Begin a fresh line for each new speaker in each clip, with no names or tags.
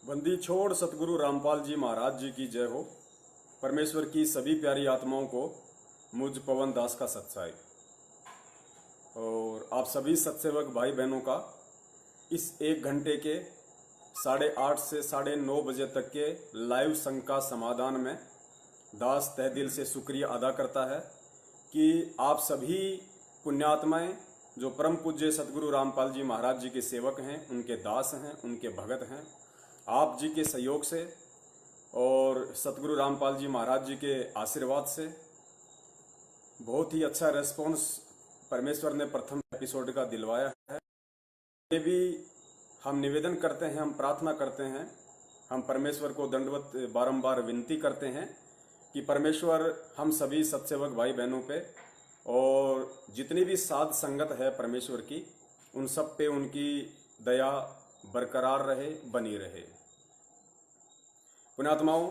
बंदी छोड़ सतगुरु रामपाल जी महाराज जी की जय हो। परमेश्वर की सभी प्यारी आत्माओं को मुझ पवन दास का सत्साई और आप सभी सत्सेवक भाई बहनों का इस 1 घंटे के 8:30 से 9:30 बजे तक के लाइव संघ का समाधान में दास तहे दिल से शुक्रिया अदा करता है कि आप सभी पुण्यात्माएं जो परम पूज्य सतगुरु रामपाल जी महाराज जी के सेवक हैं, उनके दास हैं, उनके भगत हैं, आप जी के सहयोग से और सतगुरु रामपाल जी महाराज जी के आशीर्वाद से बहुत ही अच्छा रेस्पॉन्स परमेश्वर ने प्रथम एपिसोड का दिलवाया है। ये भी हम निवेदन करते हैं, हम प्रार्थना करते हैं, हम परमेश्वर को दंडवत बारंबार विनती करते हैं कि परमेश्वर हम सभी सत्सेवक भाई बहनों पे और जितनी भी साध संगत है परमेश्वर की, उन सब पे उनकी दया बरकरार रहे, बनी रहे। पुण्यात्माओं,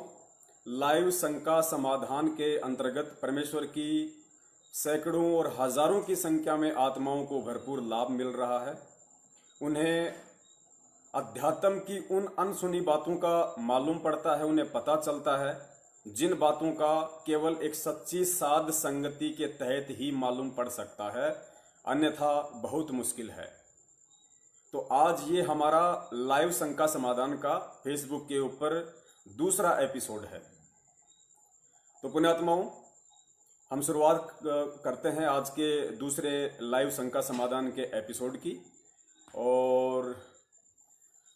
लाइव संघ का समाधान के अंतर्गत परमेश्वर की सैकड़ों और हजारों की संख्या में आत्माओं को भरपूर लाभ मिल रहा है। उन्हें अध्यात्म की उन अनसुनी बातों का मालूम पड़ता है, उन्हें पता चलता है जिन बातों का केवल एक सच्ची साध संगति के तहत ही मालूम पड़ सकता है, अन्यथा बहुत मुश्किल है। तो आज ये हमारा लाइव संघ का समाधान का फेसबुक के ऊपर दूसरा एपिसोड है। तो पुण्यात्माओं, हम शुरुआत करते हैं आज के दूसरे लाइव संघ का समाधान के एपिसोड की। और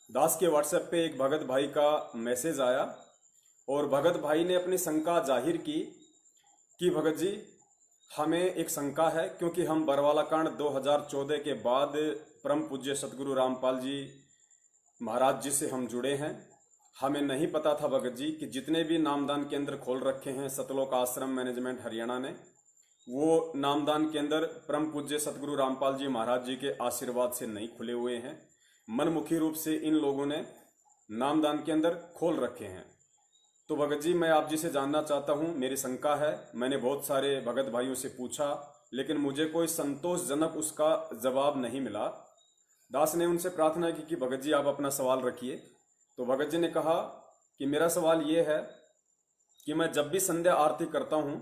दास के व्हाट्सएप पे एक भगत भाई का मैसेज आया और भगत भाई ने अपनी शंका जाहिर की कि भगत जी, हमें एक शंका है, क्योंकि हम बरवाला कांड 2014 के बाद परम पूज्य सतगुरु रामपाल जी महाराज जी से हम जुड़े हैं। हमें नहीं पता था भगत जी कि जितने भी नामदान केंद्र खोल रखे हैं सतलोक आश्रम मैनेजमेंट हरियाणा ने, वो नामदान केंद्र परम पूज्य सतगुरु रामपाल जी महाराज जी के आशीर्वाद से नहीं खुले हुए हैं। मनमुखी रूप से इन लोगों ने नामदान केंद्र खोल रखे हैं। तो भगत जी, मैं आप जी से जानना चाहता हूं, मेरी शंका है। मैंने बहुत सारे भगत भाइयों से पूछा, लेकिन मुझे कोई संतोषजनक उसका जवाब नहीं मिला। दास ने उनसे प्रार्थना की कि भगत जी आप अपना सवाल रखिए। तो भगत जी ने कहा कि मेरा सवाल ये है कि मैं जब भी संध्या आरती करता हूं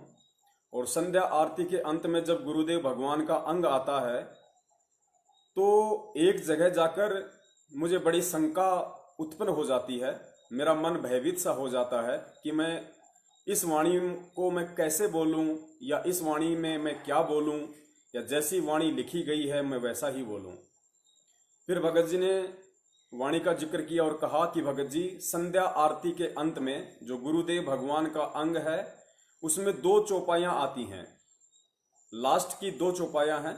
और संध्या आरती के अंत में जब गुरुदेव भगवान का अंग आता है, तो एक जगह जाकर मुझे बड़ी शंका उत्पन्न हो जाती है। मेरा मन भयभीत सा हो जाता है कि मैं इस वाणी को मैं कैसे बोलूं, या इस वाणी में मैं क्या बोलूं, या जैसी वाणी लिखी गई है मैं वैसा ही बोलूं। फिर भगत जी ने वाणी का जिक्र किया और कहा कि भगत जी, संध्या आरती के अंत में जो गुरुदेव भगवान का अंग है उसमें 2 चौपाइयां आती हैं। लास्ट की 2 चौपाइयां हैं।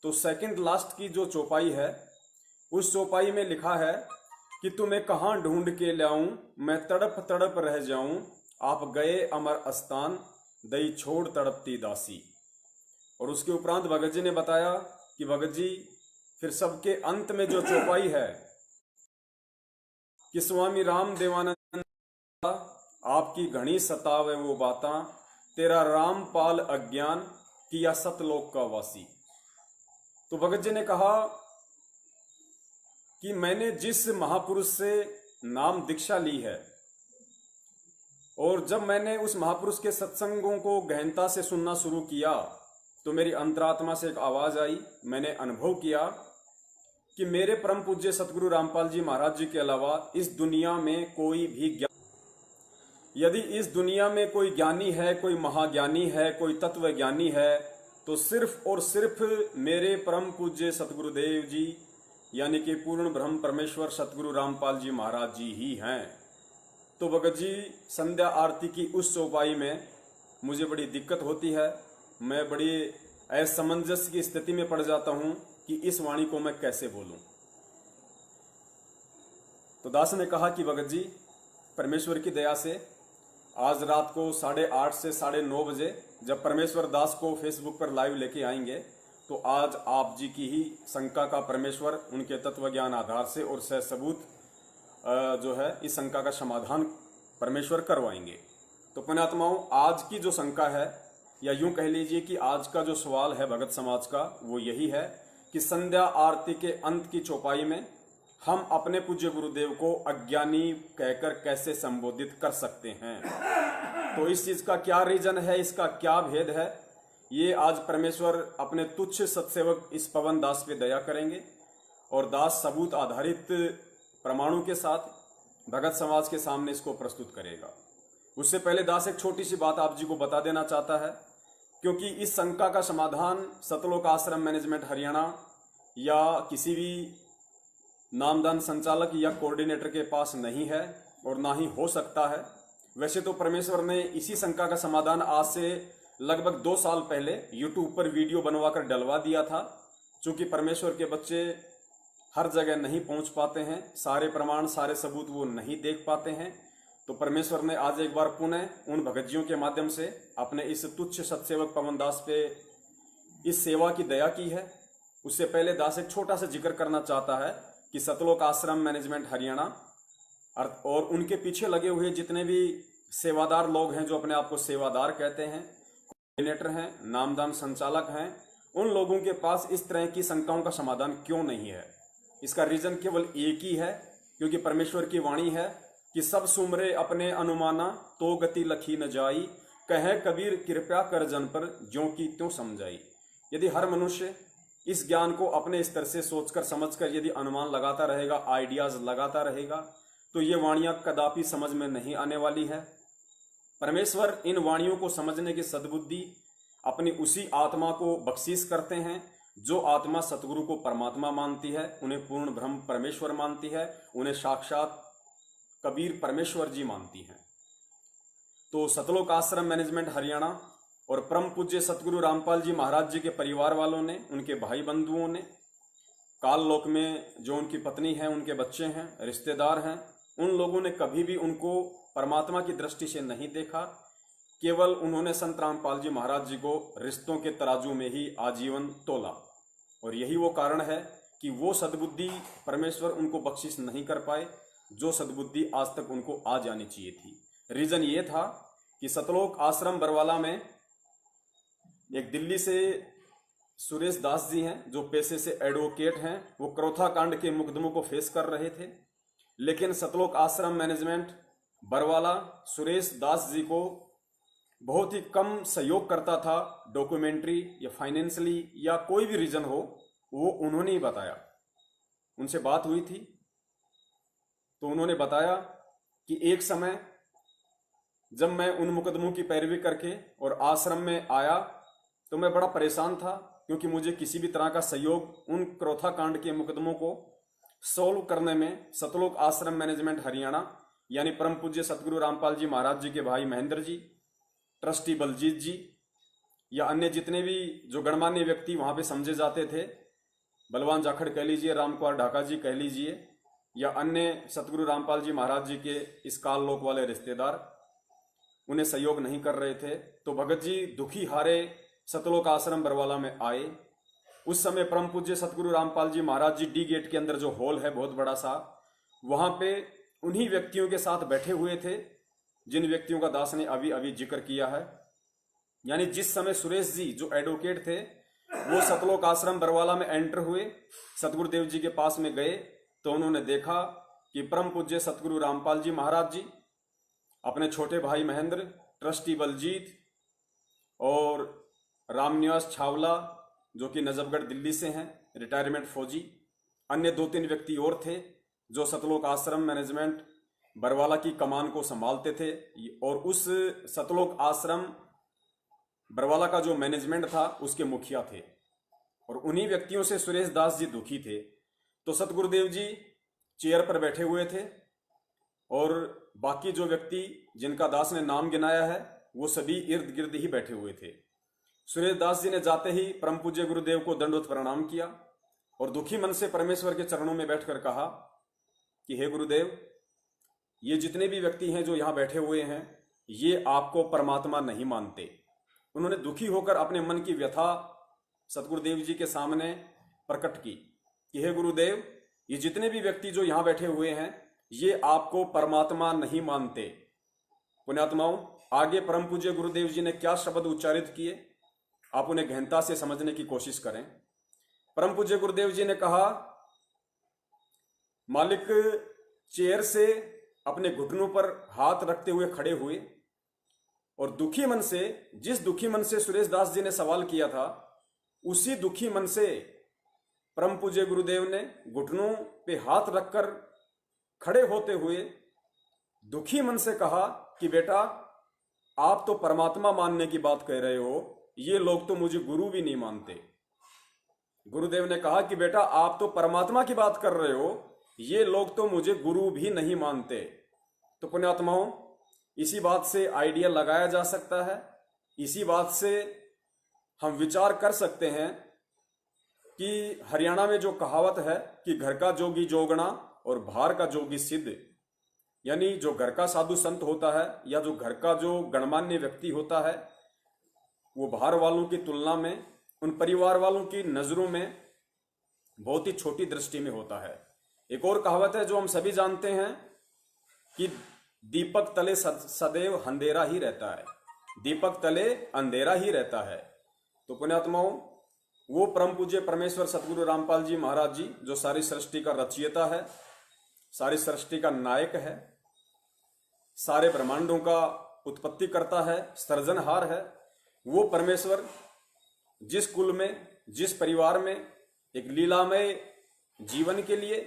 तो सेकंड लास्ट की जो चौपाई है, उस चौपाई में लिखा है कि तुम्हें कहाँ ढूंढ के लाऊं, मैं तड़प तड़प रह जाऊं, आप गए अमर स्थान, दई छोड़ तड़पती दासी। और उसके उपरांत भगत जी ने बताया कि भगत जी, फिर सबके अंत में जो चौपाई है कि स्वामी राम देवानंद आपकी घनी सतावे वो बाता, तेरा रामपाल अज्ञान किया सतलोक का वासी। तो भगत जी ने कहा कि मैंने जिस महापुरुष से नाम दीक्षा ली है, और जब मैंने उस महापुरुष के सत्संगों को गहनता से सुनना शुरू किया, तो मेरी अंतरात्मा से एक आवाज आई। मैंने अनुभव किया कि मेरे परम पूज्य सतगुरु रामपाल जी महाराज जी के अलावा इस दुनिया में कोई भी यदि इस दुनिया में कोई ज्ञानी है, कोई महाज्ञानी है, कोई तत्व ज्ञानी है, तो सिर्फ और सिर्फ मेरे परम पूज्य सतगुरुदेव जी यानी कि पूर्ण ब्रह्म परमेश्वर सतगुरु रामपाल जी महाराज जी ही हैं। तो भगत जी, संध्या आरती की उस चौपाई में मुझे बड़ी दिक्कत होती है। मैं बड़ी असमंजस की स्थिति में पड़ जाता हूं कि इस वाणी को मैं कैसे बोलूं। तो दास ने कहा कि भगत जी, परमेश्वर की दया से आज रात को 8:30 से 9:30 जब परमेश्वर दास को फेसबुक पर लाइव लेके आएंगे, तो आज आप जी की ही शंका का परमेश्वर उनके तत्व ज्ञान आधार से और सह सबूत जो है इस शंका का समाधान परमेश्वर करवाएंगे। तो पुण्यात्माओं, आज की जो शंका है, या यूं कह लीजिए कि आज का जो सवाल है भगत समाज का, वो यही है कि संध्या आरती के अंत की चौपाई में हम अपने पूज्य गुरुदेव को अज्ञानी कहकर कैसे संबोधित कर सकते हैं। तो इस चीज का क्या रीजन है, इसका क्या भेद है, ये आज परमेश्वर अपने तुच्छ सत्सेवक इस पवन दास पे दया करेंगे और दास सबूत आधारित प्रमाणों के साथ भगत समाज के सामने इसको प्रस्तुत करेगा। उससे पहले दास एक छोटी सी बात आप जी को बता देना चाहता है, क्योंकि इस शंका का समाधान सतलोक आश्रम मैनेजमेंट हरियाणा या किसी भी नामदान संचालक या कोऑर्डिनेटर के पास नहीं है और ना ही हो सकता है। वैसे तो परमेश्वर ने इसी शंका का समाधान आज से लगभग 2 साल पहले यूट्यूब पर वीडियो बनवाकर डलवा दिया था। चूंकि परमेश्वर के बच्चे हर जगह नहीं पहुंच पाते हैं, सारे प्रमाण सारे सबूत वो नहीं देख पाते हैं, तो परमेश्वर ने आज एक बार पुनः उन भगतजियों के माध्यम से अपने इस तुच्छ सत्सेवक पवन दास पे इस सेवा की दया की है। उससे पहले दास एक छोटा सा जिक्र करना चाहता है कि सतलोक आश्रम मैनेजमेंट हरियाणा और उनके पीछे लगे हुए जितने भी सेवादार लोग हैं, जो अपने आप को सेवादार कहते हैं, कोऑर्डिनेटर हैं, नामदान संचालक हैं, उन लोगों के पास इस तरह की शंकाओं का समाधान क्यों नहीं है। इसका रीजन केवल एक ही है, क्योंकि परमेश्वर की वाणी है कि सब सुमरे अपने अनुमाना तो गति लखी न जाई, कहे कबीर कृपया कर जन पर ज्यों की त्यों समझाई। यदि हर मनुष्य इस ज्ञान को अपने स्तर से सोचकर समझकर यदि अनुमान लगाता रहेगा, आइडियाज लगाता रहेगा, तो ये वाणियां कदापि समझ में नहीं आने वाली है। परमेश्वर इन वाणियों को समझने की सद्बुद्धि अपनी उसी आत्मा को बख्शीश करते हैं जो आत्मा सतगुरु को परमात्मा मानती है, उन्हें पूर्ण ब्रह्म परमेश्वर मानती है, उन्हें साक्षात कबीर परमेश्वर जी मानती है। तो सतलोक आश्रम मैनेजमेंट हरियाणा और परम पूज्य सतगुरु रामपाल जी महाराज जी के परिवार वालों ने, उनके भाई बंधुओं ने, काल लोक में जो उनकी पत्नी है, उनके बच्चे हैं, रिश्तेदार हैं, उन लोगों ने कभी भी उनको परमात्मा की दृष्टि से नहीं देखा। केवल उन्होंने संत रामपाल जी महाराज जी को रिश्तों के तराजू में ही आजीवन तोला, और यही वो कारण है कि वो सद्बुद्धि परमेश्वर उनको बख्शिश नहीं कर पाए जो सद्बुद्धि आज तक उनको आ जानी चाहिए थी। रीजन ये था कि सतलोक आश्रम बरवाला में एक दिल्ली से सुरेश दास जी हैं, जो पेशे से एडवोकेट हैं, वो क्रोथा कांड के मुकदमों को फेस कर रहे थे। लेकिन सतलोक आश्रम मैनेजमेंट बरवाला सुरेश दास जी को बहुत ही कम सहयोग करता था, डॉक्यूमेंट्री या फाइनेंशियली या कोई भी रीजन हो, वो उन्होंने ही बताया। उनसे बात हुई थी तो उन्होंने बताया कि एक समय जब मैं उन मुकदमों की पैरवी करके और आश्रम में आया तो मैं बड़ा परेशान था, क्योंकि मुझे किसी भी तरह का सहयोग उन क्रोथा कांड के मुकदमों को सॉल्व करने में सतलोक आश्रम मैनेजमेंट हरियाणा यानी परम पूज्य सतगुरु रामपाल जी महाराज जी के भाई महेंद्र जी, ट्रस्टी बलजीत जी या अन्य जितने भी जो गणमान्य व्यक्ति वहां पे समझे जाते थे, बलवान जाखड़ कह लीजिए, रामकुमार ढाका जी कह लीजिए, या अन्य सतगुरु रामपाल जी महाराज जी के इस काल लोक वाले रिश्तेदार, उन्हें सहयोग नहीं कर रहे थे। तो भगत जी दुखी हारे सतलोक आश्रम बरवाला में आए। उस समय परम पूज्य सतगुरु रामपाल जी महाराज जी डी गेट के अंदर जो हॉल है बहुत बड़ा सा, वहां पे उन्हीं व्यक्तियों के साथ बैठे हुए थे जिन व्यक्तियों का दास ने अभी अभी जिक्र किया है। यानी जिस समय सुरेश जी जो एडवोकेट थे वो सतलोक आश्रम बरवाला में एंटर हुए, सतगुरुदेव जी के पास में गए, तो उन्होंने देखा कि परम पूज्य सतगुरु रामपाल जी महाराज जी अपने छोटे भाई महेंद्र, ट्रस्टी बलजीत और रामनिवास छावला जो कि नजफगढ़ दिल्ली से हैं, रिटायरमेंट फौजी, अन्य 2-3 व्यक्ति और थे जो सतलोक आश्रम मैनेजमेंट बरवाला की कमान को संभालते थे। और उस सतलोक आश्रम बरवाला का जो मैनेजमेंट था उसके मुखिया थे, और उन्हीं व्यक्तियों से सुरेश दास जी दुखी थे। तो सतगुरुदेव जी चेयर पर बैठे हुए थे और बाकी जो व्यक्ति जिनका दास ने नाम गिनाया है वो सभी इर्द गिर्द ही बैठे हुए थे। सुरेश दास जी ने जाते ही परम पूज्य गुरुदेव को दंडवत प्रणाम किया और दुखी मन से परमेश्वर के चरणों में बैठकर कहा कि हे गुरुदेव, ये जितने भी व्यक्ति हैं जो यहाँ बैठे हुए हैं ये आपको परमात्मा नहीं मानते। उन्होंने दुखी होकर अपने मन की व्यथा सतगुरुदेव जी के सामने प्रकट की कि हे गुरुदेव, ये जितने भी व्यक्ति जो यहाँ बैठे हुए हैं ये आपको परमात्मा नहीं मानते। पुण्यात्माओं, आगे परम पूज्य गुरुदेव जी ने क्या शब्द उच्चारित किए आप उन्हें गहनता से समझने की कोशिश करें। परम पूज्य गुरुदेव जी ने कहा मालिक चेयर से अपने घुटनों पर हाथ रखते हुए खड़े हुए और दुखी मन से, जिस दुखी मन से सुरेश दास जी ने सवाल किया था, उसी दुखी मन से परम पूज्य गुरुदेव ने घुटनों पे हाथ रखकर खड़े होते हुए दुखी मन से कहा कि बेटा, आप तो परमात्मा मानने की बात कह रहे हो, ये लोग तो मुझे गुरु भी नहीं मानते। गुरुदेव ने कहा कि बेटा, आप तो परमात्मा की बात कर रहे हो, ये लोग तो मुझे गुरु भी नहीं मानते। तो पुण्यात्माओं, इसी बात से आइडिया लगाया जा सकता है, इसी बात से हम विचार कर सकते हैं कि हरियाणा में जो कहावत है कि घर का जोगी जोगना और बाहर का जोगी सिद्ध, यानी जो घर का साधु संत होता है या जो घर का जो गणमान्य व्यक्ति होता है, वो बाहर वालों की तुलना में, उन परिवार वालों की नजरों में बहुत ही छोटी दृष्टि में होता है। एक और कहावत है जो हम सभी जानते हैं कि दीपक तले सदैव अंधेरा ही रहता है, दीपक तले अंधेरा ही रहता है। तो पुण्यात्माओं, वो परम पूज्य परमेश्वर सतगुरु रामपाल जी महाराज जी, जो सारी सृष्टि का रचयिता है, सारी सृष्टि का नायक है, सारे ब्रह्मांडों का उत्पत्ति करता है, सृजनहार है, वो परमेश्वर जिस कुल में, जिस परिवार में एक लीलामय जीवन के लिए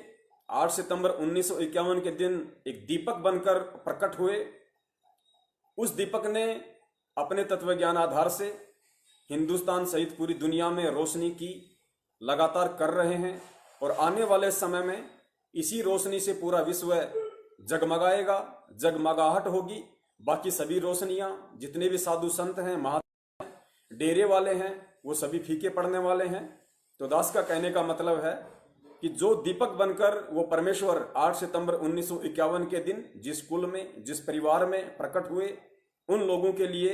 8 सितंबर 1951 के दिन एक दीपक बनकर प्रकट हुए, उस दीपक ने अपने तत्वज्ञान आधार से हिंदुस्तान सहित पूरी दुनिया में रोशनी की लगातार कर रहे हैं और आने वाले समय में इसी रोशनी से पूरा विश्व जगमगाएगा, जगमगाहट होगी। बाकी सभी रोशनियां, जितने भी साधु संत हैं, महात्मा, डेरे वाले हैं, वो सभी फीके पड़ने वाले हैं। तो दास का कहने का मतलब है कि जो दीपक बनकर वो परमेश्वर 8 सितंबर 1951 के दिन जिस कुल में, जिस परिवार में प्रकट हुए, उन लोगों के लिए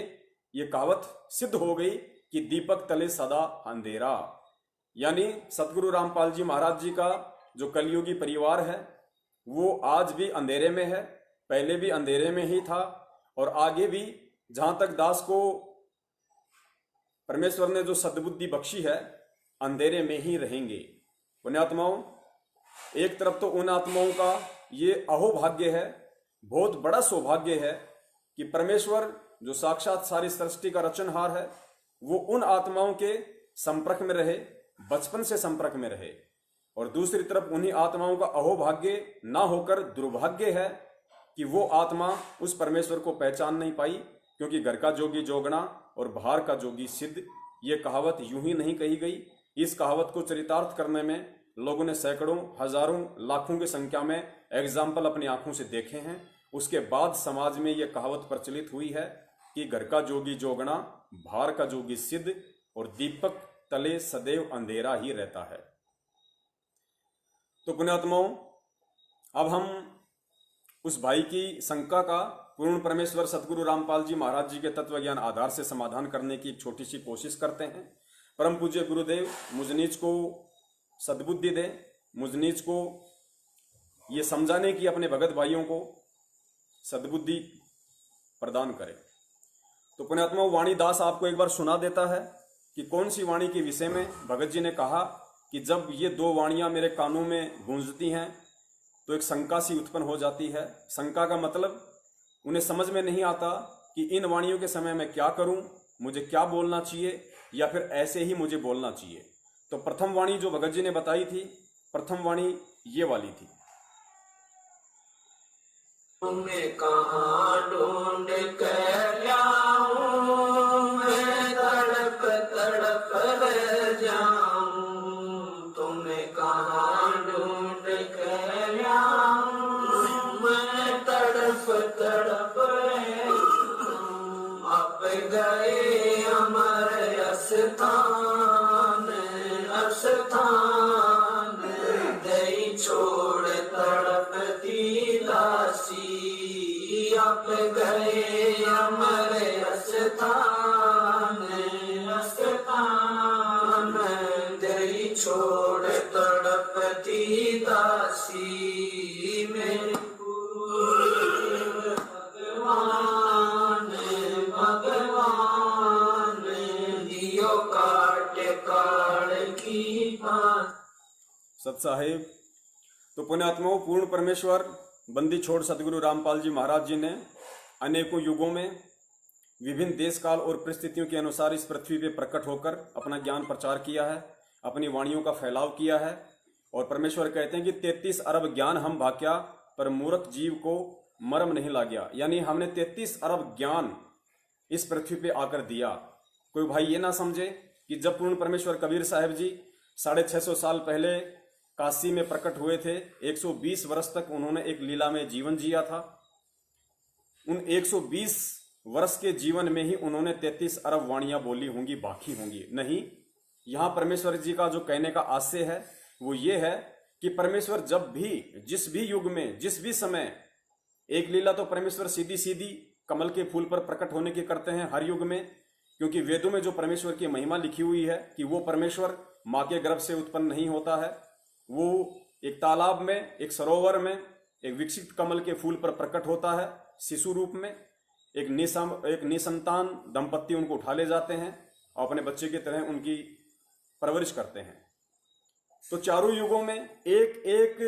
ये कहावत सिद्ध हो गई कि दीपक तले सदा अंधेरा। यानी सतगुरु रामपाल जी महाराज जी का जो कलयुगी परिवार है वो आज भी अंधेरे में है, पहले भी अंधेरे में ही था और आगे भी, जहां तक दास को परमेश्वर ने जो सद्बुद्धि बख्शी है, अंधेरे में ही रहेंगे। पुण्यात्माओं, एक तरफ तो उन आत्माओं का ये अहोभाग्य है, बहुत बड़ा सौभाग्य है कि परमेश्वर जो साक्षात सारी सृष्टि का रचनहार है, वो उन आत्माओं के संपर्क में रहे, बचपन से संपर्क में रहे। और दूसरी तरफ उन्हीं आत्माओं का अहोभाग्य ना होकर दुर्भाग्य है कि वो आत्मा उस परमेश्वर को पहचान नहीं पाई, क्योंकि घर का जोगी जोगना और बाहर का जोगी सिद्ध, ये कहावत यूं ही नहीं कही गई। इस कहावत को चरितार्थ करने में लोगों ने सैकड़ों, हजारों, लाखों की संख्या में एग्जाम्पल अपनी आंखों से देखे हैं। उसके बाद समाज में यह कहावत प्रचलित हुई है कि घर का जोगी जोगना, बाहर का जोगी सिद्ध और दीपक तले सदैव अंधेरा ही रहता है। तो पुण्यात्माओं, अब हम उस भाई की शंका का पूर्ण परमेश्वर सतगुरु रामपाल जी महाराज जी के तत्वज्ञान आधार से समाधान करने की एक छोटी सी कोशिश करते हैं। परम पूज्य गुरुदेव मुझ नीच को सद्बुद्धि दें, मुझ नीच को ये समझाने की अपने भगत भाइयों को सद्बुद्धि प्रदान करें। तो पुण्यात्मा, वाणी दास आपको एक बार सुना देता है कि कौन सी वाणी के विषय में भगत जी ने कहा कि जब ये दो वाणियां मेरे कानों में गूंजती हैं तो एक शंका सी उत्पन्न हो जाती है। शंका का मतलब उन्हें समझ में नहीं आता कि इन वाणियों के समय मैं क्या करूं, मुझे क्या बोलना चाहिए या फिर ऐसे ही मुझे बोलना चाहिए। तो प्रथम वाणी जो भगत जी ने बताई थी, प्रथम वाणी ये वाली थी।
तुम्हें कहाँ ढूंढ कर लाऊं, मैं तड़प तड़प रह जाऊं। तुम्हें कहाँ ढूंढ कर लाऊं, मैं तड़प तड़प रह जाऊं। अब गए अमर अस्थान, अस्थान दई छोड़ तड़पती दासी। आप गए अमर अस्थान, अस्थान दई छोड़ तड़पती दासी। मेरे भगवान, भगवान दियो काट काट की बात।
सत साहेब, तो पुण्यात्माओं, पूर्ण परमेश्वर बंदी छोड़ सदगुरु रामपाल जी महाराज जी ने अनेकों युगों में विभिन्न देश काल और परिस्थितियों के अनुसार इस पृथ्वी पे प्रकट होकर अपना ज्ञान प्रचार किया है, अपनी वाणियों का फैलाव किया है। और परमेश्वर कहते हैं कि 33 अरब ज्ञान हम भाक्या, पर मूर्ख जीव को मर्म नहीं ला गया। यानी हमने 33 अरब ज्ञान इस पृथ्वी पे आकर दिया। कोई भाई ये ना समझे कि जब पूर्ण परमेश्वर कबीर साहब जी 650 साल पहले काशी में प्रकट हुए थे, 120 वर्ष तक उन्होंने एक लीला में जीवन जिया था। उन 120 वर्ष के जीवन में ही उन्होंने 33 अरब वाणियां बोली होंगी, बाकी होंगी नहीं। यहां परमेश्वर जी का जो कहने का आशय है वो ये है कि परमेश्वर जब भी, जिस भी युग में, जिस भी समय, एक लीला तो परमेश्वर सीधी सीधी कमल के फूल पर प्रकट होने की करते हैं हर युग में, क्योंकि वेदों में जो परमेश्वर की महिमा लिखी हुई है कि वो परमेश्वर माँ के गर्भ से उत्पन्न नहीं होता है, वो एक तालाब में, एक सरोवर में, एक विकसित कमल के फूल पर प्रकट होता है शिशु रूप में। एक निसंतान दंपत्ति उनको उठा ले जाते हैं और अपने बच्चे की तरह उनकी परवरिश करते हैं। तो चारों युगों में एक एक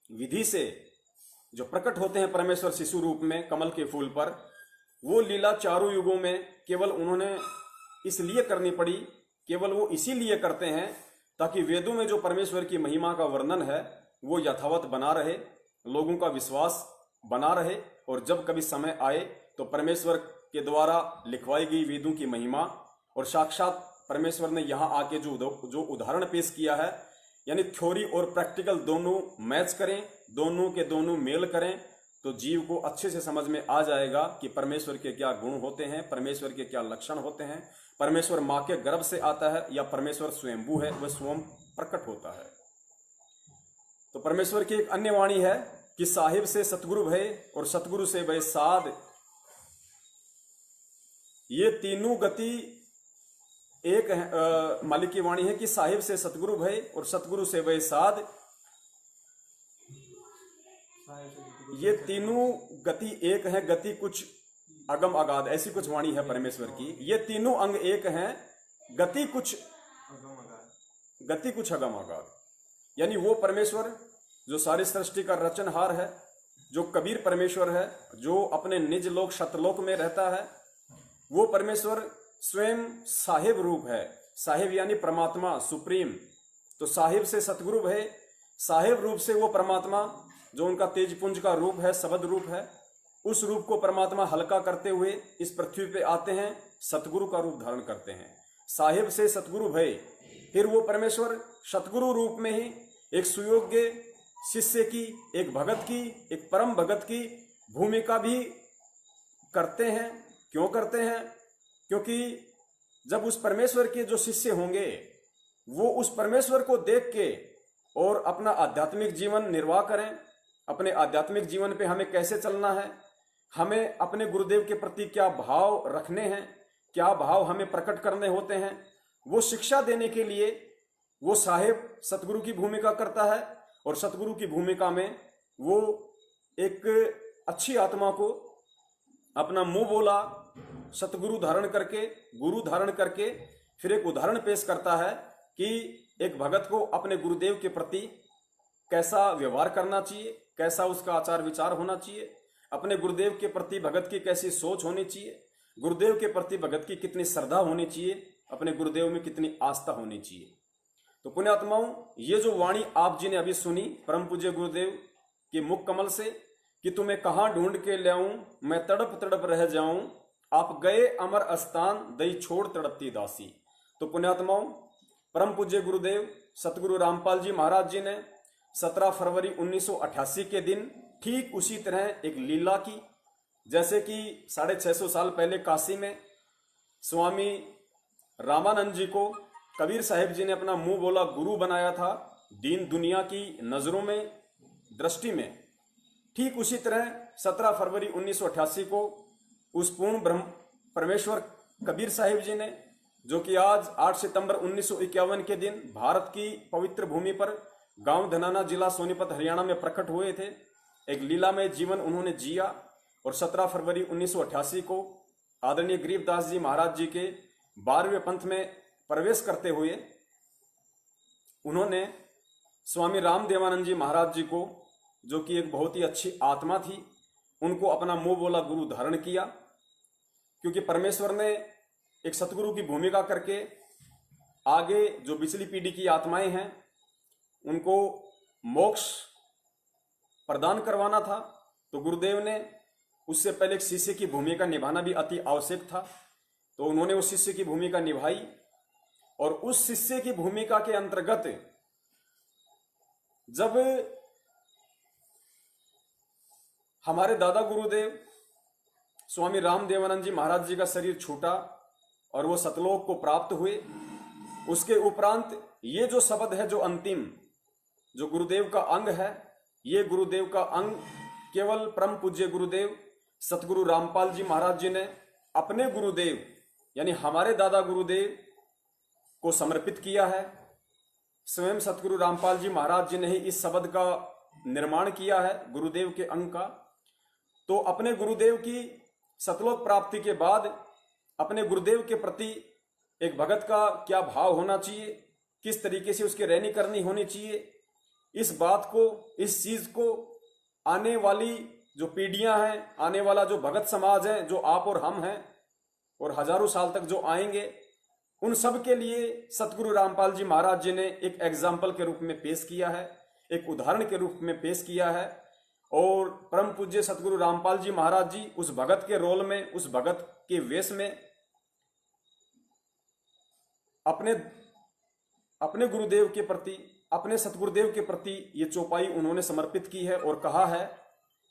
विधि से जो प्रकट होते हैं परमेश्वर शिशु रूप में कमल के फूल पर, वो लीला चारों युगों में केवल उन्होंने इसलिए करनी पड़ी, केवल वो इसीलिए करते हैं ताकि वेदों में जो परमेश्वर की महिमा का वर्णन है वो यथावत बना रहे, लोगों का विश्वास बना रहे, और जब कभी समय आए तो परमेश्वर के द्वारा लिखवाई गई वेदों की महिमा और साक्षात परमेश्वर ने यहाँ आके जो उदाहरण पेश किया है, यानी थ्योरी और प्रैक्टिकल दोनों मैच करें, दोनों के दोनों मेल करें, तो जीव को अच्छे से समझ में आ जाएगा कि परमेश्वर के क्या गुण होते हैं, परमेश्वर के क्या लक्षण होते हैं, परमेश्वर माँ के गर्भ से आता है या परमेश्वर स्वयंभू है, वह स्वयं प्रकट होता है। तो परमेश्वर की एक अन्य वाणी है कि साहिब से सतगुरु भय और सतगुरु से भय साध, ये तीनों गति एक है। मालिक की वाणी है कि साहिब से सतगुरु भय और सतगुरु से भय साध, ये तीनों गति एक है, गति कुछ अगम अगाध, ऐसी कुछ वाणी है परमेश्वर की। ये तीनों अंग एक हैं, गति कुछ अगम अगाध। यानी वो परमेश्वर जो सारी सृष्टि का रचनहार है, जो कबीर परमेश्वर है, जो अपने निज लोक शतलोक में रहता है, वो परमेश्वर स्वयं साहिब रूप है। साहिब यानी परमात्मा, सुप्रीम। तो साहिब से सतगुरु है, साहिब रूप से वो परमात्मा जो उनका तेजपुंज का रूप है, शब्द रूप है, उस रूप को परमात्मा हल्का करते हुए इस पृथ्वी पे आते हैं, सतगुरु का रूप धारण करते हैं। साहिब से सतगुरु भय, फिर वो परमेश्वर सतगुरु रूप में ही एक सुयोग्य शिष्य की, एक भगत की, एक परम भगत की भूमिका भी करते हैं। क्यों करते हैं? क्योंकि जब उस परमेश्वर के जो शिष्य होंगे वो उस परमेश्वर को देख के और अपना आध्यात्मिक जीवन निर्वाह करें। अपने आध्यात्मिक जीवन पे हमें कैसे चलना है, हमें अपने गुरुदेव के प्रति क्या भाव रखने हैं, क्या भाव हमें प्रकट करने होते हैं, वो शिक्षा देने के लिए वो साहिब सतगुरु की भूमिका करता है। और सतगुरु की भूमिका में वो एक अच्छी आत्मा को अपना मुंह बोला सतगुरु धारण करके, गुरु धारण करके फिर एक उदाहरण पेश करता है कि एक भगत को अपने गुरुदेव के प्रति कैसा व्यवहार करना चाहिए, कैसा उसका आचार विचार होना चाहिए, अपने गुरुदेव के प्रति भगत की कैसी सोच होनी चाहिए, गुरुदेव के प्रति भगत की कितनी श्रद्धा होनी चाहिए, अपने गुरुदेव में कितनी आस्था होनी चाहिए। तो पुण्यात्माओं, ये जो वाणी आप जी ने अभी सुनी परम पूज्य गुरुदेव के मुख कमल से कि तुम्हें कहाँ ढूंढ के ले आऊं, मैं तड़प तड़प रह जाऊं, आप गए अमर स्थान दई छोड़ तड़पती दासी। तो पुण्यात्माओं, परम पूज्य गुरुदेव सतगुरु रामपाल जी महाराज जी ने 17 फरवरी 1988 के दिन ठीक उसी तरह एक लीला की, जैसे कि 650 साल पहले काशी में स्वामी रामानंद जी को कबीर साहिब जी ने अपना मुंह बोला गुरु बनाया था दीन दुनिया की नजरों में, दृष्टि में। ठीक उसी तरह 17 फरवरी 1988 को उस पूर्ण ब्रह्म परमेश्वर कबीर साहिब जी ने, जो कि आज 8 सितंबर 1951 के दिन भारत की पवित्र भूमि पर गांव धनाना जिला सोनीपत हरियाणा में प्रकट हुए थे, एक लीला में जीवन उन्होंने जिया। और 17 फरवरी 1988 को आदरणीय गरीबदास जी महाराज जी के 12वें पंथ में प्रवेश करते हुए उन्होंने स्वामी राम देवानंद जी महाराज जी को, जो कि एक बहुत ही अच्छी आत्मा थी, उनको अपना मुंह बोला गुरु धारण किया, क्योंकि परमेश्वर ने एक सतगुरु की भूमिका करके आगे जो पिछली पीढ़ी की आत्माएं हैं उनको मोक्ष प्रदान करवाना था। तो गुरुदेव ने उससे पहले एक शिष्य की भूमिका निभाना भी अति आवश्यक था, तो उन्होंने उस शिष्य की भूमिका निभाई। और उस शिष्य की भूमिका के अंतर्गत जब हमारे दादा गुरुदेव स्वामी राम देवानंद जी महाराज जी का शरीर छूटा और वो सतलोक को प्राप्त हुए, उसके उपरांत ये जो शब्द है, जो अंतिम जो गुरुदेव का अंग है, ये गुरुदेव का अंग केवल परम पूज्य गुरुदेव सतगुरु रामपाल जी महाराज जी ने अपने गुरुदेव यानी हमारे दादा गुरुदेव को समर्पित किया है। स्वयं सतगुरु रामपाल जी महाराज जी ने ही इस शब्द का निर्माण किया है, गुरुदेव के अंग का। तो अपने गुरुदेव की सतलोक प्राप्ति के बाद अपने गुरुदेव के प्रति एक भगत का क्या भाव होना चाहिए, किस तरीके से उसकी रहनी करनी होनी चाहिए, इस बात को, इस चीज को आने वाली जो पीढ़ियां हैं, आने वाला जो भगत समाज है, जो आप और हम हैं और हजारों साल तक जो आएंगे, उन सब के लिए सतगुरु रामपाल जी महाराज जी ने एक एग्जाम्पल के रूप में पेश किया है, एक उदाहरण के रूप में पेश किया है। और परम पूज्य सतगुरु रामपाल जी महाराज जी उस भगत के रोल में, उस भगत के वेश में अपने गुरुदेव के प्रति, अपने सतगुरुदेव के प्रति ये चौपाई उन्होंने समर्पित की है और कहा है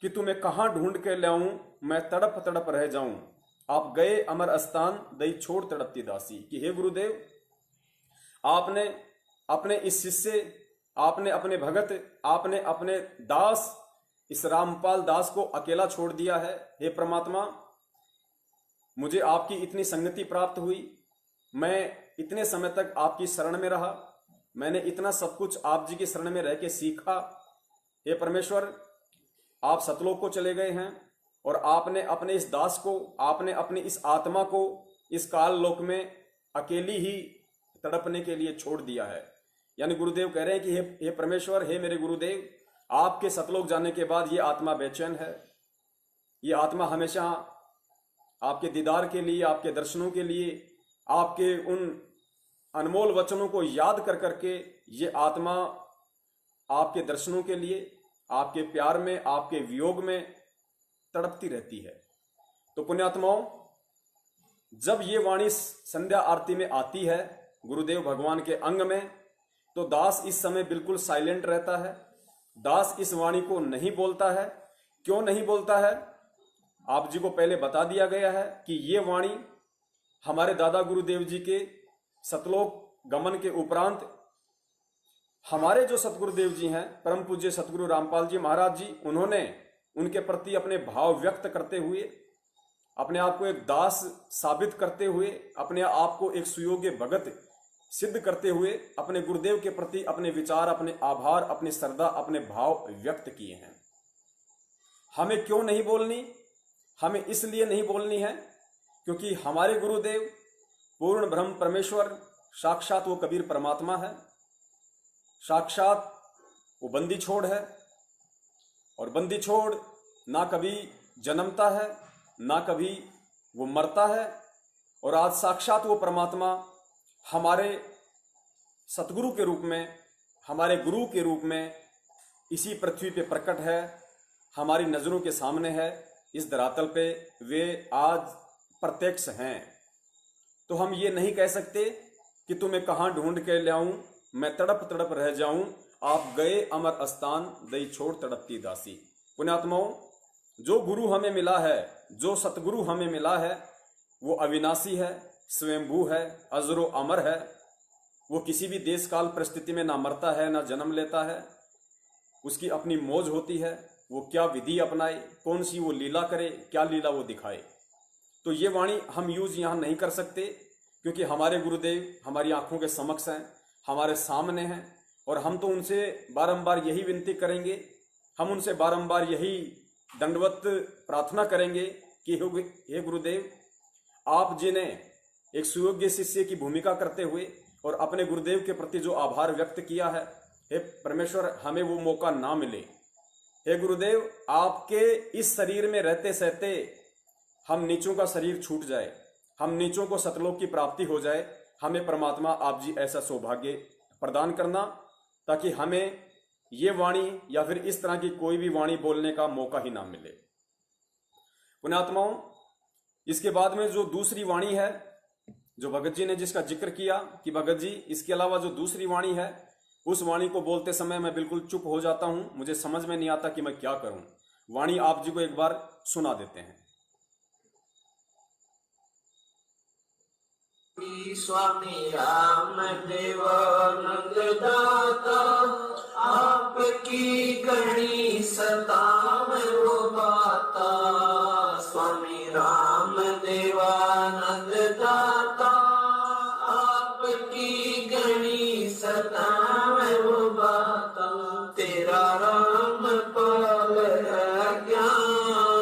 कि तुम्हें कहां ढूंढ के लाऊं, मैं तड़प तड़प रह जाऊं, आप गए अमर स्थान दई छोड़ तड़पती दासी। कि हे गुरुदेव, आपने अपने इस शिष्य, आपने अपने भगत, आपने अपने दास इस रामपाल दास को अकेला छोड़ दिया है। हे परमात्मा, मुझे आपकी इतनी संगति प्राप्त हुई, मैं इतने समय तक आपकी शरण में रहा, मैंने इतना सब कुछ आप जी की शरण में रह के सीखा। हे परमेश्वर, आप सतलोक को चले गए हैं और आपने अपने इस दास को, आपने अपनी इस आत्मा को इस काल लोक में अकेली ही तड़पने के लिए छोड़ दिया है। यानी गुरुदेव कह रहे हैं कि हे परमेश्वर, हे मेरे गुरुदेव, आपके सतलोक जाने के बाद ये आत्मा बेचैन है, ये आत्मा हमेशा आपके दीदार के लिए, आपके दर्शनों के लिए, आपके उन अनमोल वचनों को याद कर करके ये आत्मा आपके दर्शनों के लिए, आपके प्यार में, आपके वियोग में तड़पती रहती है। तो पुण्यात्माओं, जब ये वाणी संध्या आरती में आती है गुरुदेव भगवान के अंग में, तो दास इस समय बिल्कुल साइलेंट रहता है, दास इस वाणी को नहीं बोलता है। क्यों नहीं बोलता है? आप जी को पहले बता दिया गया है कि ये वाणी हमारे दादा गुरुदेव जी के सतलोक गमन के उपरांत हमारे जो सतगुरुदेव जी हैं, परम पूज्य सतगुरु रामपाल जी महाराज जी, उन्होंने उनके प्रति अपने भाव व्यक्त करते हुए, अपने आप को एक दास साबित करते हुए, अपने आप को एक सुयोग्य भगत सिद्ध करते हुए अपने गुरुदेव के प्रति अपने विचार, अपने आभार, अपनी श्रद्धा, अपने भाव व्यक्त किए हैं। हमें क्यों नहीं बोलनी? हमें इसलिए नहीं बोलनी है क्योंकि हमारे गुरुदेव पूर्ण ब्रह्म परमेश्वर, साक्षात वो कबीर परमात्मा है, साक्षात वो बंदी छोड़ है। और बंदी छोड़ ना कभी जन्मता है, ना कभी वो मरता है। और आज साक्षात वो परमात्मा हमारे सतगुरु के रूप में, हमारे गुरु के रूप में इसी पृथ्वी पे प्रकट है, हमारी नजरों के सामने है, इस धरातल पे वे आज प्रत्यक्ष हैं। तो हम ये नहीं कह सकते कि तुम्हें कहां ढूंढ के लाऊं, मैं तड़प तड़प रह जाऊं, आप गए अमर स्थान दई छोड़ तड़पती दासी। पुण्यात्माओं, जो गुरु हमें मिला है, जो सतगुरु हमें मिला है, वो अविनाशी है, स्वयंभू है, अजरो अमर है। वो किसी भी देश काल परिस्थिति में ना मरता है, ना जन्म लेता है। उसकी अपनी मौज होती है, वो क्या विधि अपनाए, कौन सी वो लीला करे, क्या लीला वो दिखाए। तो ये वाणी हम यूज यहाँ नहीं कर सकते क्योंकि हमारे गुरुदेव हमारी आंखों के समक्ष हैं, हमारे सामने हैं। और हम तो उनसे बारंबार यही विनती करेंगे, हम उनसे बारंबार यही दंडवत प्रार्थना करेंगे कि हे गुरुदेव, आप जी ने एक सुयोग्य शिष्य की भूमिका करते हुए और अपने गुरुदेव के प्रति जो आभार व्यक्त किया है, हे परमेश्वर, हमें वो मौका ना मिले। हे गुरुदेव, आपके इस शरीर में रहते सहते हम नीचों का शरीर छूट जाए, हम नीचों को सतलोक की प्राप्ति हो जाए। हमें परमात्मा आप जी ऐसा सौभाग्य प्रदान करना, ताकि हमें ये वाणी या फिर इस तरह की कोई भी वाणी बोलने का मौका ही ना मिले। पुण्यात्माओं, इसके बाद में जो दूसरी वाणी है, जो भगत जी ने जिसका जिक्र किया कि भगत जी इसके अलावा जो दूसरी वाणी है, उस वाणी को बोलते समय मैं बिल्कुल चुप हो जाता हूं, मुझे समझ में नहीं आता कि मैं क्या करूं। वाणी आप जी को एक बार सुना देते हैं।
स्वामी राम देवानंद दाता, आपकी गणी सताव वो बाता। स्वामी राम देवानंद दाता, आपकी गणी सताव वो बाता। तेरा राम पाल अज्ञान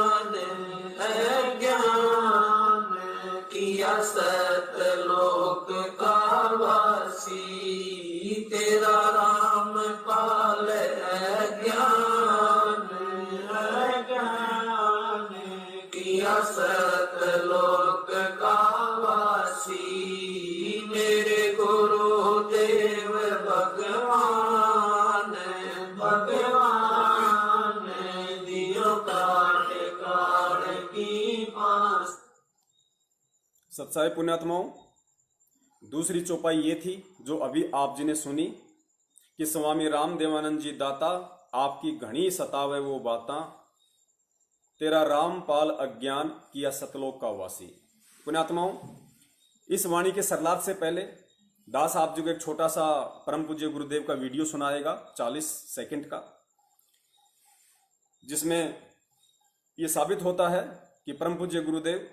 किया सतलोक का वासी। तेरा राम पाल ज्ञान किया सतलोक का वासी। मेरे गुरुदेव भगवान भगवान दियो काट काट की पास।
सत्साई पुण्यात्माओं, दूसरी चौपाई ये थी जो अभी आप जी ने सुनी कि स्वामी राम देवानंद जी दाता, आपकी घनी सतावे वो बाता। तेरा राम पाल अज्ञान किया सतलोक का वासी। पुण्यात्माओं, इस वाणी के सरलार्थ से पहले दास आप जी को एक छोटा सा परम पूज्य गुरुदेव का वीडियो सुनाएगा 40 सेकंड का, जिसमें यह साबित होता है कि परम पूज्य गुरुदेव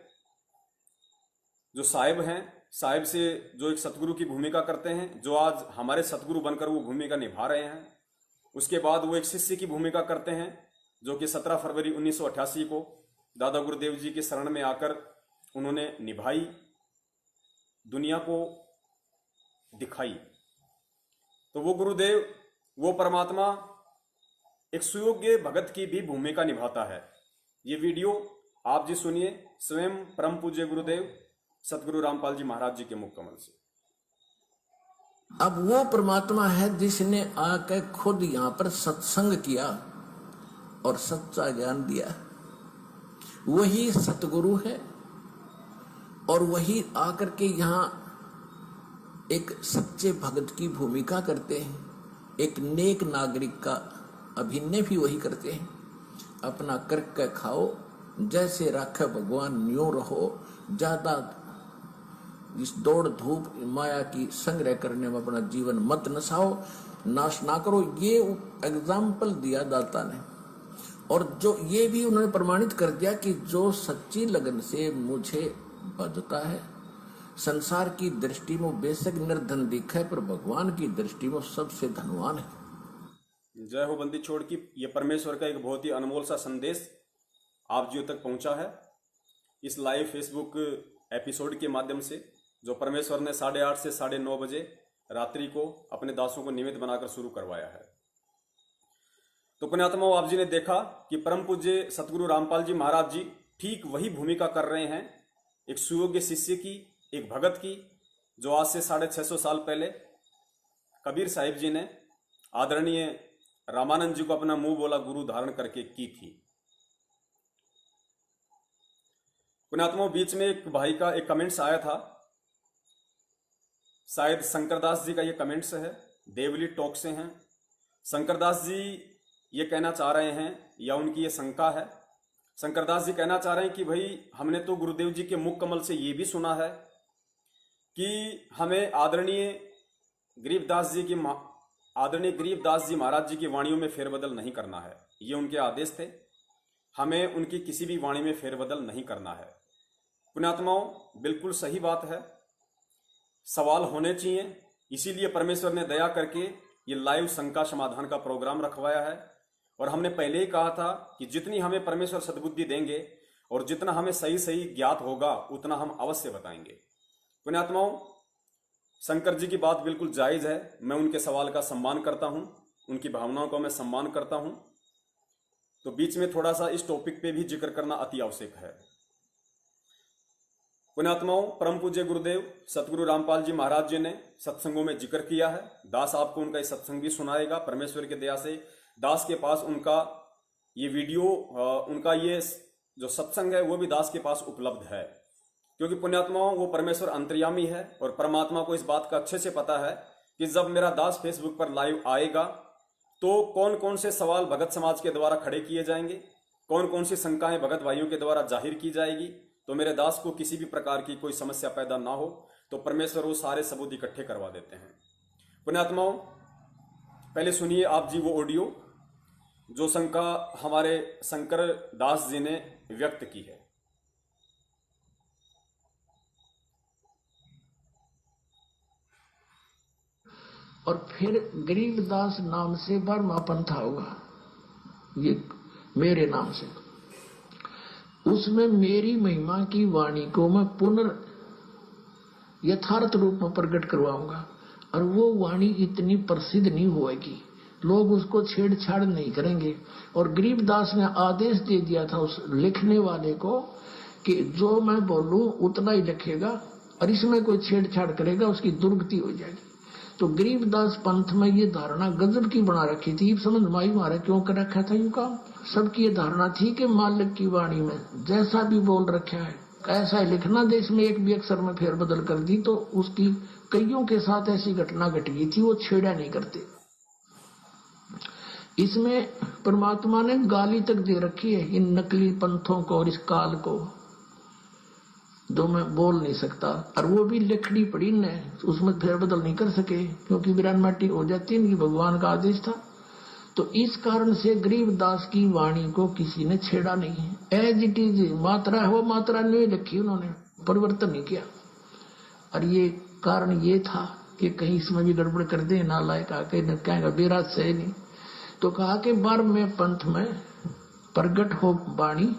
जो साहिब हैं, साहिब से जो एक सतगुरु की भूमिका करते हैं, जो आज हमारे सतगुरु बनकर वो भूमिका निभा रहे हैं। उसके बाद वो एक शिष्य की भूमिका करते हैं, जो कि 17 फरवरी 1988 को दादा गुरुदेव जी के शरण में आकर उन्होंने निभाई, दुनिया को दिखाई। तो वो गुरुदेव, वो परमात्मा एक सुयोग्य भगत की भी भूमिका निभाता है। ये वीडियो आप जी सुनिए स्वयं परम पूज्य गुरुदेव सतगुरु रामपाल जी महाराज जी के मुख कमल से।
अब वो परमात्मा है जिसने आकर खुद यहाँ पर सत्संग किया और सच्चा ज्ञान दिया। वही सतगुरु है और वही आकर के यहाँ एक सच्चे भगत की भूमिका करते हैं। एक नेक नागरिक का अभिनय भी वही करते हैं। अपना करके खाओ, जैसे राखे भगवान न्यों रहो। ज्यादा इस दौड़ धूप माया की संग्रह करने में अपना जीवन मत नसाओ, नाश ना करो। ये एग्जाम्पल दिया दाता ने, और जो ये भी उन्होंने प्रमाणित कर दिया कि जो सच्ची लगन से मुझे बजता है, संसार की दृष्टि में बेशक निर्धन दिखे, पर भगवान की दृष्टि में सबसे धनवान है।
जय हो बंदी छोड़ की। ये परमेश्वर का एक बहुत ही अनमोल सा संदेश आप जियो तक पहुंचा है इस लाइव फेसबुक एपिसोड के माध्यम से, जो परमेश्वर ने 8:30 से 9:30 बजे रात्रि को अपने दासों को निमित्त बनाकर शुरू करवाया है। तो पुण्यात्माओं, आप जी ने देखा कि परम पूज्य सतगुरु रामपाल जी महाराज जी ठीक वही भूमिका कर रहे हैं, एक सुयोग्य शिष्य की, एक भगत की, जो आज से 650 साल पहले कबीर साहिब जी ने आदरणीय रामानंद जी को अपना मुंह बोला गुरु धारण करके की थी। पुण्यात्माओं, बीच में एक भाई का एक कमेंट्स आया था, शायद शंकरदास जी का ये कमेंट्स है, देवली टॉक से हैं। शंकरदास जी ये कहना चाह रहे हैं, या उनकी ये शंका है, शंकरदास जी कहना चाह रहे हैं कि भाई हमने तो गुरुदेव जी के मुख कमल से ये भी सुना है कि हमें आदरणीय गरीबदास जी महाराज जी की वाणियों में फेरबदल नहीं करना है। ये उनके आदेश थे, हमें उनकी किसी भी वाणी में फेरबदल नहीं करना है। पुण्यात्माओं, बिल्कुल सही बात है, सवाल होने चाहिए। इसीलिए परमेश्वर ने दया करके ये लाइव शंका समाधान का प्रोग्राम रखवाया है। और हमने पहले ही कहा था कि जितनी हमें परमेश्वर सद्बुद्धि देंगे और जितना हमें सही सही ज्ञात होगा, उतना हम अवश्य बताएंगे। पुण्यात्माओं, शंकर जी की बात बिल्कुल जायज है, मैं उनके सवाल का सम्मान करता हूं। उनकी भावनाओं का मैं सम्मान करता हूं, तो बीच में थोड़ा सा इस टॉपिक पे भी जिक्र करना अति आवश्यक है। पुण्यात्माओं, परम पूज्य गुरुदेव सतगुरु रामपाल जी महाराज जी ने सत्संगों में जिक्र किया है। दास आपको उनका ये सत्संग भी सुनाएगा। परमेश्वर की दया से दास के पास उनका ये वीडियो, उनका ये जो सत्संग है वो भी दास के पास उपलब्ध है, क्योंकि पुण्यात्माओं वो परमेश्वर अंतर्यामी है और परमात्मा को इस बात का अच्छे से पता है कि जब मेरा दास फेसबुक पर लाइव आएगा तो कौन कौन से सवाल भगत समाज के द्वारा खड़े किए जाएंगे, कौन कौन सी शंकाएं भगत भाइयों के द्वारा जाहिर की जाएगी, तो मेरे दास को किसी भी प्रकार की कोई समस्या पैदा ना हो, तो परमेश्वर वो सारे सबूत इकट्ठे करवा देते हैं। पुण्यात्माओं, पहले सुनिए आप जी वो ऑडियो जो शंका हमारे शंकर दास जी ने व्यक्त की है।
और फिर गरीबदास नाम से 12वां पंथा होगा, ये मेरे नाम से। उसमें मेरी महिमा की वाणी को मैं यथार्थ रूप में प्रकट करवाऊंगा, और वो वाणी इतनी प्रसिद्ध नहीं होएगी, लोग उसको छेड़छाड़ नहीं करेंगे। और गरीबदास ने आदेश दे दिया था उस लिखने वाले को कि जो मैं बोलूं उतना ही लिखेगा, और इसमें कोई छेड़छाड़ करेगा उसकी दुर्गति हो जाएगी। तो गरीबदास पंथ में ये धारणा गजब की बना रखी थी। समझ माई मारे क्यों कर रखा था यूं काम। सबकी ये धारणा थी कि मालिक की वाणी में जैसा भी बोल रखा है ऐसा ही लिखना, देश में एक भी अक्षर में फेरबदल कर दी तो उसकी कईयों के साथ ऐसी घटना घट गई थी, वो छेड़ा नहीं करते। इसमें परमात्मा ने गाली तक दे रखी है इन नकली पंथों को और इस काल को, जो मैं बोल नहीं सकता, और वो भी लिखनी पड़ी ने, उसमें फेरबदल नहीं कर सके क्योंकि विरान माटी हो जाती है, भगवान का आदेश था। तो इस कारण से गरीबदास की वाणी को किसी ने छेड़ा नहीं है। एज इट इज मात्रा है, वो मात्रा नहीं लिखी, उन्होंने परिवर्तन नहीं किया। और ये कारण ये था कि कहीं इसमें भी गड़बड़ कर दे, नालायक आके न कहेगा बेराज से नहीं। तो कहा कि 12वें पंथ में प्रगट हो वाणी।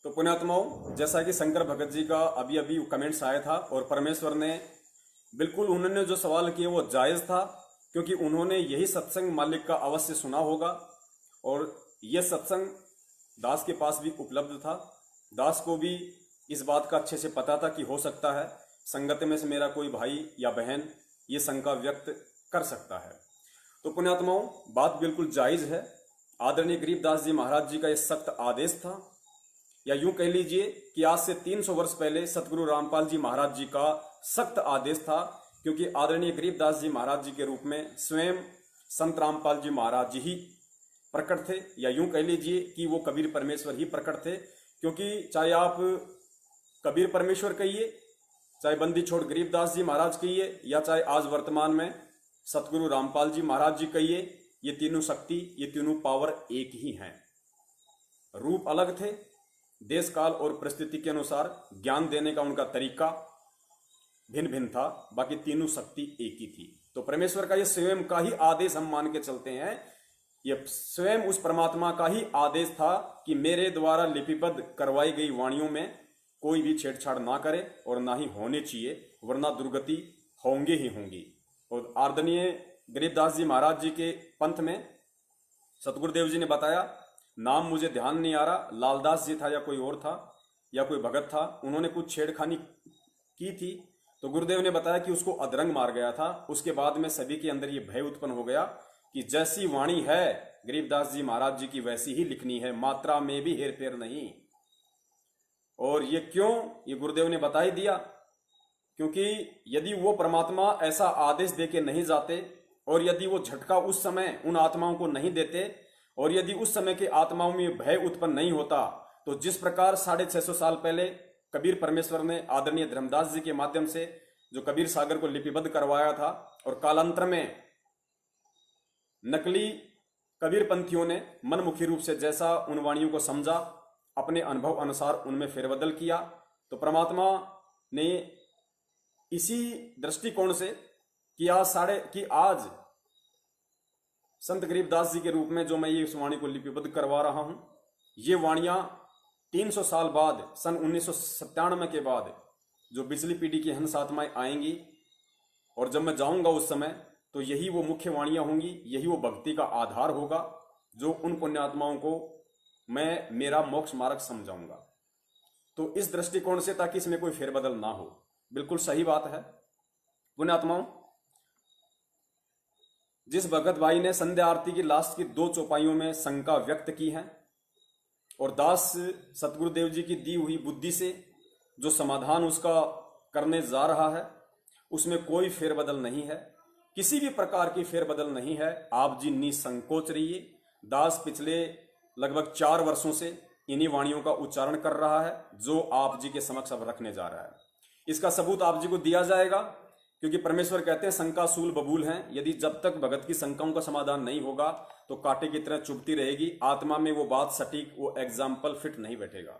तो पुण्यात्माओं, जैसा कि शंकर भगत जी का अभी अभी कमेंट्स आया था, और परमेश्वर ने बिल्कुल उन्होंने जो सवाल किए वो जायज था, क्योंकि उन्होंने यही सत्संग मालिक का अवश्य सुना होगा, और यह सत्संग दास के पास भी उपलब्ध था। दास को भी इस बात का अच्छे से पता था कि हो सकता है संगत में से मेरा कोई भाई या बहन ये शंका व्यक्त कर सकता है। तो पुण्यात्माओं, बात बिल्कुल जायज है। आदरणीय गरीबदास जी महाराज जी का यह सख्त आदेश था, या यूं कह लीजिए कि आज से 300 वर्ष पहले सतगुरु रामपाल जी महाराज जी का सख्त आदेश था, क्योंकि आदरणीय गरीबदास जी महाराज जी के रूप में स्वयं संत रामपाल जी महाराज जी ही प्रकट थे, या यूं कह लीजिए कि वो कबीर परमेश्वर ही प्रकट थे। क्योंकि चाहे आप कबीर परमेश्वर कहिए, चाहे बंदी छोड़ गरीबदास जी महाराज कहिए, या चाहे आज वर्तमान में सतगुरु रामपाल जी महाराज जी कहिए, ये तीनों शक्ति, ये तीनों पावर एक ही हैं। रूप अलग थे, देश काल और परिस्थिति के अनुसार ज्ञान देने का उनका तरीका भिन्न भिन्न था, बाकी तीनों शक्ति एक ही थी। तो परमेश्वर का ये स्वयं का ही आदेश हम मान के चलते हैं, ये स्वयं उस परमात्मा का ही आदेश था कि मेरे द्वारा लिपिबद्ध करवाई गई वाणियों में कोई भी छेड़छाड़ ना करे, और ना ही होने चाहिए, वरना दुर्गति होंगे ही होंगी। और आदरणीय गरीबदास जी महाराज जी के पंथ में सतगुरुदेव जी ने बताया, नाम मुझे ध्यान नहीं आ रहा, लालदास जी था या कोई और था या कोई भगत था, उन्होंने कुछ छेड़खानी की थी, तो गुरुदेव ने बताया कि उसको अधरंग मार गया था। उसके बाद में सभी के अंदर ये भय उत्पन्न हो गया कि जैसी वाणी है गरीबदास जी महाराज जी की वैसी ही लिखनी है, मात्रा में भी हेर फेर नहीं। और ये क्यों, ये गुरुदेव ने बता ही दिया, क्योंकि यदि वो परमात्मा ऐसा आदेश दे के नहीं जाते, और यदि वो झटका उस समय उन आत्माओं को नहीं देते, और यदि उस समय के आत्माओं में भय उत्पन्न नहीं होता, तो जिस प्रकार 650 साल पहले कबीर परमेश्वर ने आदरणीय धर्मदास जी के माध्यम से जो कबीर सागर को लिपिबद्ध करवाया था, और कालांतर में नकली कबीर पंथियों ने मनमुखी रूप से जैसा उन वाणियों को समझा, अपने अनुभव अनुसार उनमें फेरबदल किया, तो परमात्मा ने इसी दृष्टिकोण से कि आज संत गरीबदास जी के रूप में जो मैं ये इस वाणी को लिपिबद्ध करवा रहा हूं, ये वाणियां 300 साल बाद, सन 1997 के बाद जो बिजली पीढ़ी की हंस आत्माएं आएंगी, और जब मैं जाऊंगा उस समय, तो यही वो मुख्य वाणियां होंगी, यही वो भक्ति का आधार होगा जो उन पुण्यात्माओं को मैं मेरा मोक्ष मार्ग समझाऊंगा। तो इस दृष्टिकोण से, ताकि इसमें कोई फेरबदल ना हो, बिल्कुल सही बात है। पुण्यात्माओं, जिस भगत भाई ने संध्या आरती की लास्ट की 2 चौपाइयों में शंका व्यक्त की है और दास सतगुरुदेव जी की दी हुई बुद्धि से जो समाधान उसका करने जा रहा है, उसमें कोई फेरबदल नहीं है, किसी भी प्रकार की फेरबदल नहीं है। आप जी निसंकोच रहिए। दास पिछले लगभग 4 वर्षों से इन्हीं वाणियों का उच्चारण कर रहा है जो आप जी के समक्ष अब रखने जा रहा है। इसका सबूत आप जी को दिया जाएगा, क्योंकि परमेश्वर कहते हैं शंका सूल बबूल हैं। यदि जब तक भगत की शंकाओं का समाधान नहीं होगा तो कांटे की तरह चुभती रहेगी, आत्मा में वो बात सटीक, वो एग्जाम्पल फिट नहीं बैठेगा।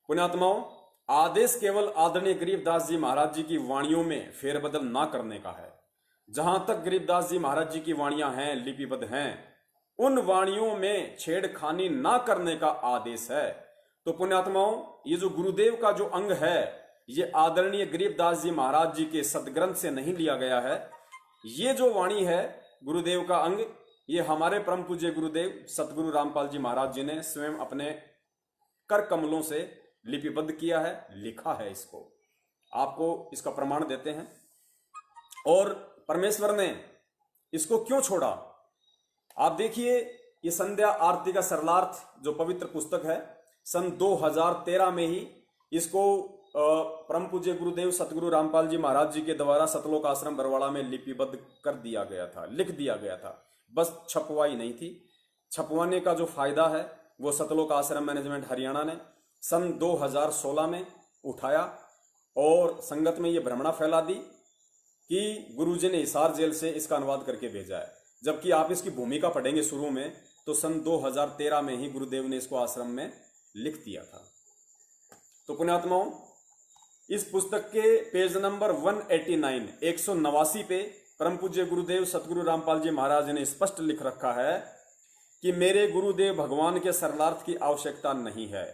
पुण्यात्माओं, आदेश केवल आदरणीय गरीबदास जी महाराज जी की वाणियों में फेरबदल ना करने का है। जहां तक गरीबदास जी महाराज जी की वाणियां हैं, लिपिबद्ध हैं, उन वाणियों में छेड़खानी ना करने का आदेश है। तो पुण्यात्माओं, ये जो गुरुदेव का जो अंग है, ये आदरणीय गरीबदास जी महाराज जी के सदग्रंथ से नहीं लिया गया है। ये जो वाणी है गुरुदेव का अंग, ये हमारे परम पूज्य गुरुदेव सतगुरु रामपाल जी महाराज जी ने स्वयं अपने कर कमलों से लिपिबद्ध किया है, लिखा है। इसको आपको इसका प्रमाण देते हैं। और परमेश्वर ने इसको क्यों छोड़ा, आप देखिए। ये संध्या आरती का सरलार्थ जो पवित्र पुस्तक है, सन 2013 में ही इसको परम पूज्य गुरुदेव सतगुरु रामपाल जी महाराज जी के द्वारा सतलोक आश्रम बरवाड़ा में लिपिबद्ध कर दिया गया था, लिख दिया गया था। बस छपवाई नहीं थी। छपवाने का जो फायदा है वो सतलोक आश्रम मैनेजमेंट हरियाणा ने सन 2016 में उठाया और संगत में ये भ्रमणा फैला दी कि गुरुजी ने हिसार जेल से इसका अनुवाद करके भेजा है। जबकि आप इसकी भूमिका पढ़ेंगे शुरू में, तो सन 2013 में ही गुरुदेव ने इसको आश्रम में लिख दिया था। तो पुण्यात्माओं, इस पुस्तक के पेज नंबर 189 189 पे परम पूज्य गुरुदेव सतगुरु रामपाल जी महाराज ने स्पष्ट लिख रखा है कि मेरे गुरुदेव भगवान के सरलार्थ की आवश्यकता नहीं है।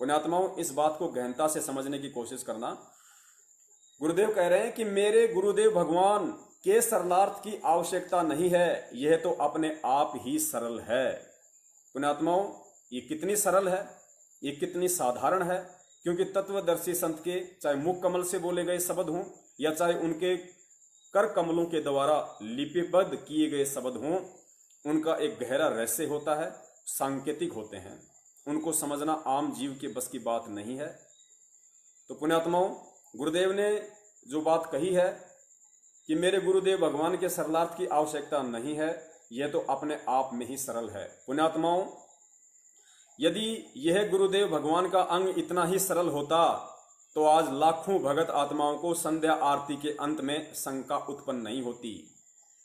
पुण्यात्माओं, इस बात को गहनता से समझने की कोशिश करना। गुरुदेव कह रहे हैं कि मेरे गुरुदेव भगवान के सरलार्थ की आवश्यकता नहीं है, यह तो अपने आप ही सरल है। पुण्यात्माओं, ये कितनी सरल है, ये कितनी साधारण है, क्योंकि तत्वदर्शी संत के चाहे मुख कमल से बोले गए शब्द हों या चाहे उनके कर कमलों के द्वारा लिपिबद्ध किए गए शब्द हों, उनका एक गहरा रहस्य होता है, सांकेतिक होते हैं। उनको समझना आम जीव के बस की बात नहीं है। तो पुण्यात्माओं, गुरुदेव ने जो बात कही है कि मेरे गुरुदेव भगवान के सरलार्थ की आवश्यकता नहीं है, यह तो अपने आप में ही सरल है। पुण्यात्माओं, यदि यह गुरुदेव भगवान का अंग इतना ही सरल होता तो आज लाखों भगत आत्माओं को संध्या आरती के अंत में शंका उत्पन्न नहीं होती।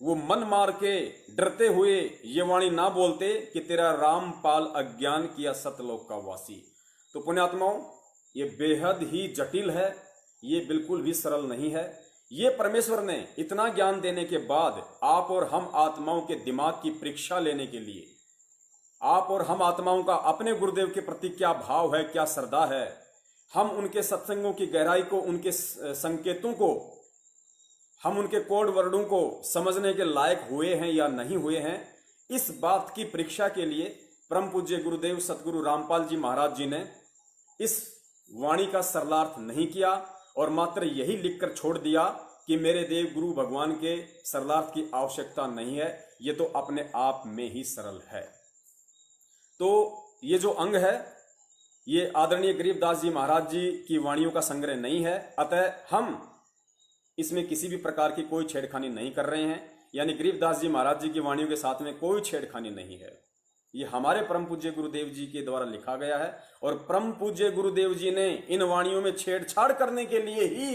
वो मन मार के डरते हुए ये वाणी ना बोलते कि तेरा रामपाल अज्ञान किया सतलोक का वासी। तो पुण्यात्माओं, ये बेहद ही जटिल है, ये बिल्कुल भी सरल नहीं है। ये परमेश्वर ने इतना ज्ञान देने के बाद आप और हम आत्माओं के दिमाग की परीक्षा लेने के लिए, आप और हम आत्माओं का अपने गुरुदेव के प्रति क्या भाव है, क्या श्रद्धा है, हम उनके सत्संगों की गहराई को, उनके संकेतों को, हम उनके कोड वर्डों को समझने के लायक हुए हैं या नहीं हुए हैं, इस बात की परीक्षा के लिए परम पूज्य गुरुदेव सतगुरु रामपाल जी महाराज जी ने इस वाणी का सरलार्थ नहीं किया और मात्र यही लिखकर छोड़ दिया कि मेरे देव गुरु भगवान के सरलार्थ की आवश्यकता नहीं है, ये तो अपने आप में ही सरल है। तो ये जो अंग है, ये आदरणीय गरीबदास जी महाराज जी की वाणियों का संग्रह नहीं है, अतः हम इसमें किसी भी प्रकार की कोई छेड़खानी नहीं कर रहे हैं। यानी गरीबदास जी महाराज जी की वाणियों के साथ में कोई छेड़खानी नहीं है। ये हमारे परम पूज्य गुरुदेव जी के द्वारा लिखा गया है और परम पूज्य गुरुदेव जी ने इन वाणियों में छेड़छाड़ करने के लिए ही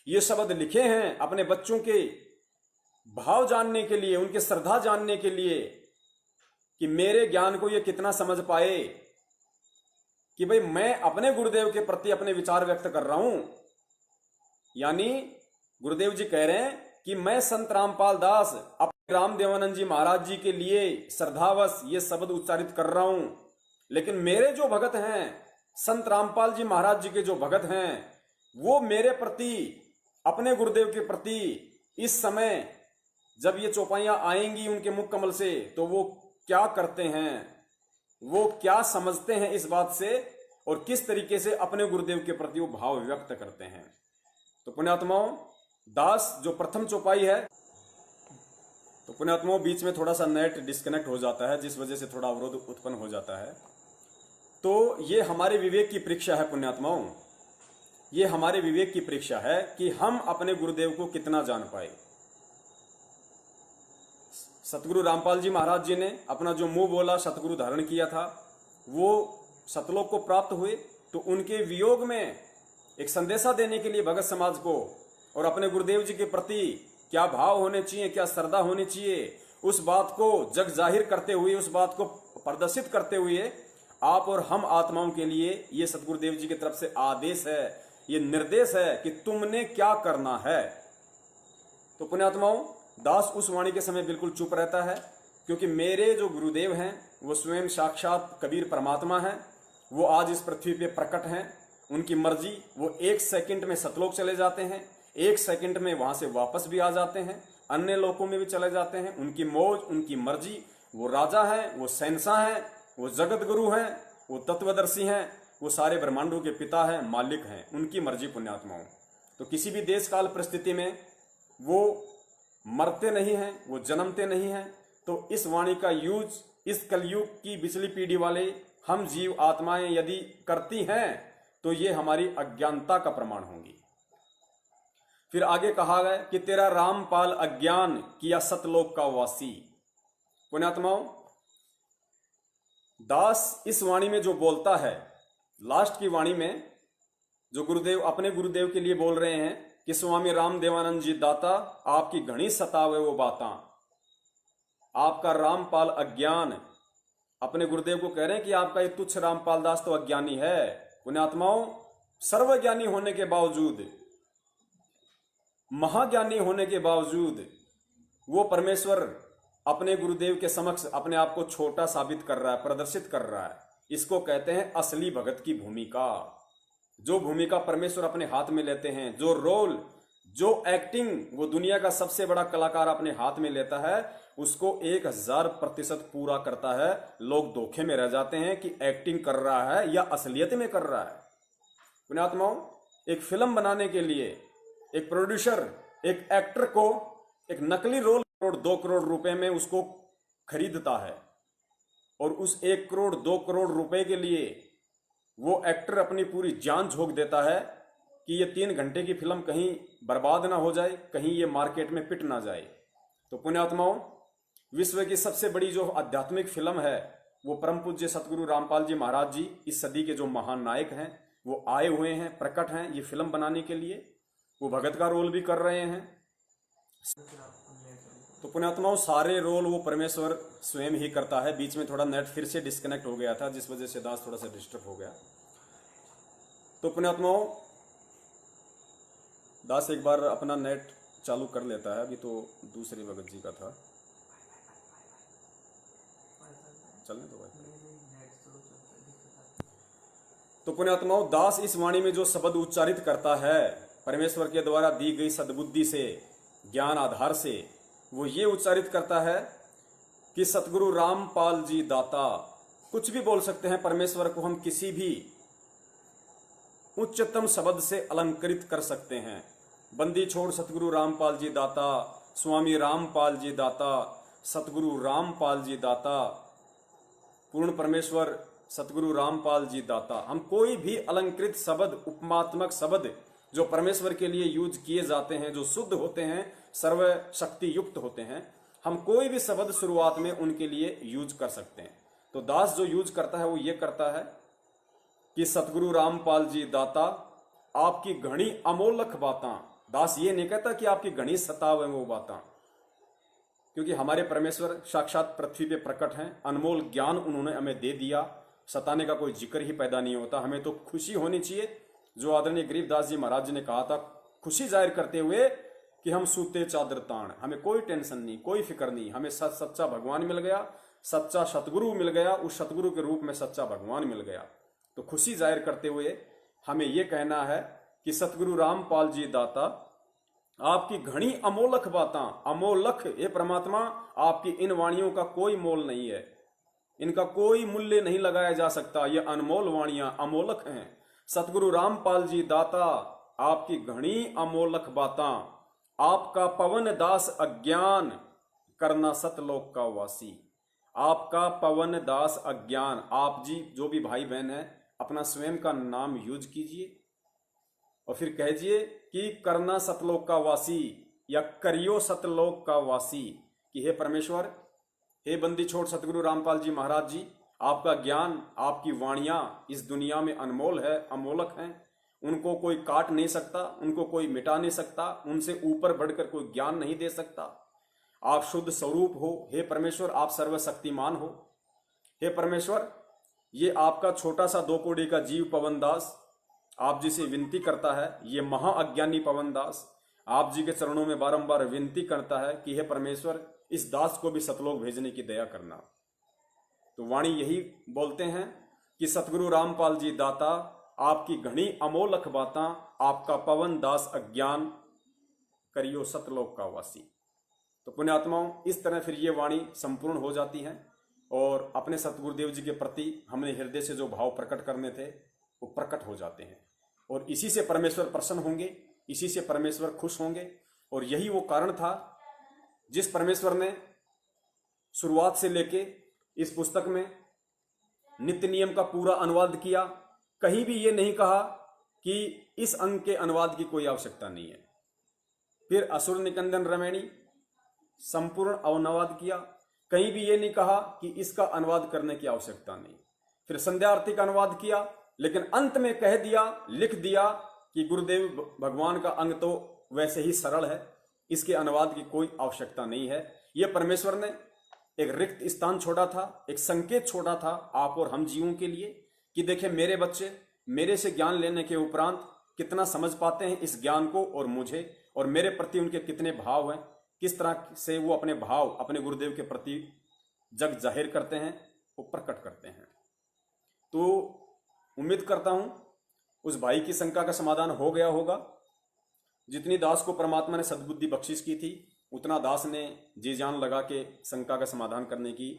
ये शब्द लिखे हैं, अपने बच्चों के भाव जानने के लिए, उनके श्रद्धा जानने के लिए, कि मेरे ज्ञान को ये कितना समझ पाए कि भाई मैं अपने गुरुदेव के प्रति अपने विचार व्यक्त कर रहा हूं। यानी गुरुदेव जी कह रहे हैं कि मैं संत रामपाल दास अपने रामदेवानंद जी महाराज जी के लिए श्रद्धावश ये शब्द उच्चारित कर रहा हूं, लेकिन मेरे जो भगत हैं, संत रामपाल जी महाराज जी के जो भगत हैं, वो मेरे प्रति, अपने गुरुदेव के प्रति इस समय जब ये चौपाइयां आएंगी उनके मुख कमल से तो वो क्या करते हैं, वो क्या समझते हैं इस बात से, और किस तरीके से अपने गुरुदेव के प्रति वो भाव व्यक्त करते हैं। तो पुण्यात्माओं, दास जो प्रथम चौपाई है, तो पुण्यात्माओं बीच में थोड़ा सा नेट डिस्कनेक्ट हो जाता है, जिस वजह से थोड़ा अवरोध उत्पन्न हो जाता है। तो ये हमारे विवेक की परीक्षा है पुण्यात्माओं, ये हमारे विवेक की परीक्षा है कि हम अपने गुरुदेव को कितना जान पाए। सतगुरु रामपाल जी महाराज जी ने अपना जो मुंह बोला सतगुरु धारण किया था, वो सतलोक को प्राप्त हुए। तो उनके वियोग में एक संदेशा देने के लिए भगत समाज को और अपने गुरुदेव जी के प्रति क्या भाव होने चाहिए, क्या श्रद्धा होनी चाहिए, उस बात को जग जाहिर करते हुए, उस बात को प्रदर्शित करते हुए आप और हम आत्माओं के लिए ये सतगुरुदेव जी की तरफ से आदेश है, ये निर्देश है कि तुमने क्या करना है। तो पुण्यात्माओं, दास उस वाणी के समय बिल्कुल चुप रहता है, क्योंकि मेरे जो गुरुदेव हैं वो स्वयं साक्षात कबीर परमात्मा हैं। वो आज इस पृथ्वी पे प्रकट हैं। उनकी मर्जी, वो 1 सेकंड में सतलोक चले जाते हैं, 1 सेकंड में वहां से वापस भी आ जाते हैं, अन्य लोकों में भी चले जाते हैं। उनकी मौज, उनकी मर्जी। वो राजा हैं, वो शहंशाह हैं, वो जगत गुरु हैं, वो तत्वदर्शी हैं, वो सारे ब्रह्मांडों के पिता हैं, मालिक हैं। उनकी मर्जी पुण्यात्माओं। तो किसी भी देश काल परिस्थिति में वो मरते नहीं हैं, वो जन्मते नहीं हैं। तो इस वाणी का यूज इस कलयुग की बिचली पीढ़ी वाले हम जीव आत्माएं यदि करती हैं तो ये हमारी अज्ञानता का प्रमाण होंगी। फिर आगे कहा गया कि तेरा रामपाल अज्ञान किया सतलोक का वासी। पुण्यात्माओं, दास इस वाणी में जो बोलता है, लास्ट की वाणी में जो गुरुदेव अपने गुरुदेव के लिए बोल रहे हैं कि स्वामी राम देवानंद जी दाता आपकी घनी सतावे वो बातां, आपका रामपाल अज्ञान, अपने गुरुदेव को कह रहे हैं कि आपका ये तुच्छ रामपाल दास तो अज्ञानी है। पुण्यात्माओं, सर्वज्ञानी होने के बावजूद, महाज्ञानी होने के बावजूद वो परमेश्वर अपने गुरुदेव के समक्ष अपने आप को छोटा साबित कर रहा है, प्रदर्शित कर रहा है। इसको कहते हैं असली भगत की भूमिका। जो भूमिका परमेश्वर अपने हाथ में लेते हैं, जो रोल, जो एक्टिंग वो दुनिया का सबसे बड़ा कलाकार अपने हाथ में लेता है, उसको 1000% पूरा करता है। लोग धोखे में रह जाते हैं कि एक्टिंग कर रहा है या असलियत में कर रहा है। पुण्यात्माओं, एक फिल्म बनाने के लिए एक प्रोड्यूसर एक एक्टर को एक नकली रोल 2 करोड़ रुपए में उसको खरीदता है, और उस 1 करोड़ 2 करोड़ रुपए के लिए वो एक्टर अपनी पूरी जान झोंक देता है कि ये 3 घंटे की फिल्म कहीं बर्बाद ना हो जाए, कहीं ये मार्केट में पिट ना जाए। तो पुण्यात्माओं, विश्व की सबसे बड़ी जो आध्यात्मिक फिल्म है वो परम पूज्य सतगुरु रामपाल जी महाराज जी, इस सदी के जो महान नायक हैं, वो आए हुए हैं, प्रकट हैं ये फिल्म बनाने के लिए। वो भगत का रोल भी कर रहे हैं। तो पुण्यात्माओं, सारे रोल वो परमेश्वर स्वयं ही करता है। बीच में थोड़ा नेट फिर से डिस्कनेक्ट हो गया था, जिस वजह से दास थोड़ा सा डिस्टर्ब हो गया। तो पुण्यात्माओं, दास एक बार अपना नेट चालू कर लेता है। अभी तो दूसरे भगत जी का था, चलने दो भाई। तो पुण्यात्माओं, दास इस वाणी में जो शब्द उच्चारित करता है परमेश्वर के द्वारा दी गई सद्बुद्धि से, ज्ञान आधार से, वो ये उच्चारित करता है कि सतगुरु रामपाल जी दाता। कुछ भी बोल सकते हैं, परमेश्वर को हम किसी भी उच्चतम शब्द से अलंकृत कर सकते हैं। बंदी छोड़ सतगुरु रामपाल जी दाता, स्वामी रामपाल जी दाता, सतगुरु रामपाल जी दाता, पूर्ण परमेश्वर सतगुरु रामपाल जी दाता। हम कोई भी अलंकृत शब्द, उपमात्मक शब्द जो परमेश्वर के लिए यूज किए जाते हैं, जो शुद्ध होते हैं, सर्व शक्ति युक्त होते हैं, हम कोई भी शब्द शुरुआत में उनके लिए यूज कर सकते हैं। तो दास जो यूज करता है वो ये करता है कि सतगुरु रामपाल जी दाता आपकी घनी अमोलक बातां। दास ये नहीं कहता कि आपकी घनी सताव है वो बातां, क्योंकि हमारे परमेश्वर साक्षात पृथ्वी पे प्रकट हैं। अनमोल ज्ञान उन्होंने हमें दे दिया, सताने का कोई जिक्र ही पैदा नहीं होता। हमें तो खुशी होनी चाहिए, जो आदरणीय गरीबदास जी महाराज जी ने कहा था, खुशी जाहिर करते हुए कि हम सूते चादर ताण, हमें कोई टेंशन नहीं, कोई फिक्र नहीं, हमें सच्चा भगवान मिल गया, सच्चा सतगुरु मिल गया, उस सतगुरु के रूप में सच्चा भगवान मिल गया। तो खुशी जाहिर करते हुए हमें यह कहना है कि सतगुरु रामपाल जी दाता आपकी घनी अमोलक बातां, अमोलक, ये परमात्मा आपकी इन वाणियों का कोई मोल नहीं है, इनका कोई मूल्य नहीं लगाया जा सकता। ये अनमोल वाणियां अमोलक हैं। सतगुरु रामपाल जी दाता, आपकी घनी अमोलक बातां, आपका पवन दास अज्ञान, करना सतलोक का वासी। आपका पवन दास अज्ञान, आप जी जो भी भाई बहन है अपना स्वयं का नाम यूज कीजिए और फिर कहिए कि करना सतलोक का वासी या करियो सतलोक का वासी, कि हे परमेश्वर, हे बंदी छोड़ सतगुरु रामपाल जी महाराज जी, आपका ज्ञान, आपकी वाणियां इस दुनिया में अनमोल है, अमोलक हैं, उनको कोई काट नहीं सकता, उनको कोई मिटा नहीं सकता, उनसे ऊपर बढ़कर कोई ज्ञान नहीं दे सकता। आप शुद्ध स्वरूप हो, हे परमेश्वर, आप सर्वशक्तिमान हो। हे परमेश्वर, ये आपका छोटा सा 2 कौड़ी का जीव पवन दास आप जी से विनती करता है, ये महाअज्ञानी पवन दास आप जी के चरणों में बारंबार विनती करता है कि हे परमेश्वर, इस दास को भी सतलोक भेजने की दया करना। तो वाणी यही बोलते हैं कि सतगुरु रामपाल जी दाता, आपकी घनी अमोलक बातां, आपका पवन दास अज्ञान, करियो सतलोक का वासी। तो पुण्यात्माओं, इस तरह फिर ये वाणी संपूर्ण हो जाती है और अपने सतगुरुदेव जी के प्रति हमने हृदय से जो भाव प्रकट करने थे वो प्रकट हो जाते हैं और इसी से परमेश्वर प्रसन्न होंगे, इसी से परमेश्वर खुश होंगे। और यही वो कारण था जिस परमेश्वर ने शुरुआत से लेके इस पुस्तक में नित्य नियम का पूरा अनुवाद किया। कहीं भी ये नहीं कहा कि इस अंग के अनुवाद की कोई आवश्यकता नहीं है। फिर असुर निकंदन रमैणी संपूर्ण अनुवाद किया, कहीं भी ये नहीं कहा कि इसका अनुवाद करने की आवश्यकता नहीं। फिर संध्या आरती का अनुवाद किया, लेकिन अंत में कह दिया, लिख दिया कि गुरुदेव भगवान का अंग तो वैसे ही सरल है, इसके अनुवाद की कोई आवश्यकता नहीं है। यह परमेश्वर ने एक रिक्त स्थान छोड़ा था, एक संकेत छोड़ा था आप और हम जीवों के लिए कि देखें मेरे बच्चे मेरे से ज्ञान लेने के उपरांत कितना समझ पाते हैं इस ज्ञान को और मुझे, और मेरे प्रति उनके कितने भाव हैं, किस तरह से वो अपने भाव अपने गुरुदेव के प्रति जग जाहिर करते हैं, वो प्रकट करते हैं। तो उम्मीद करता हूं उस भाई की शंका का समाधान हो गया होगा। जितनी दास को परमात्मा ने सद्बुद्धि बख्शिश की थी, उतना दास ने जी जान लगा के शंका का समाधान करने की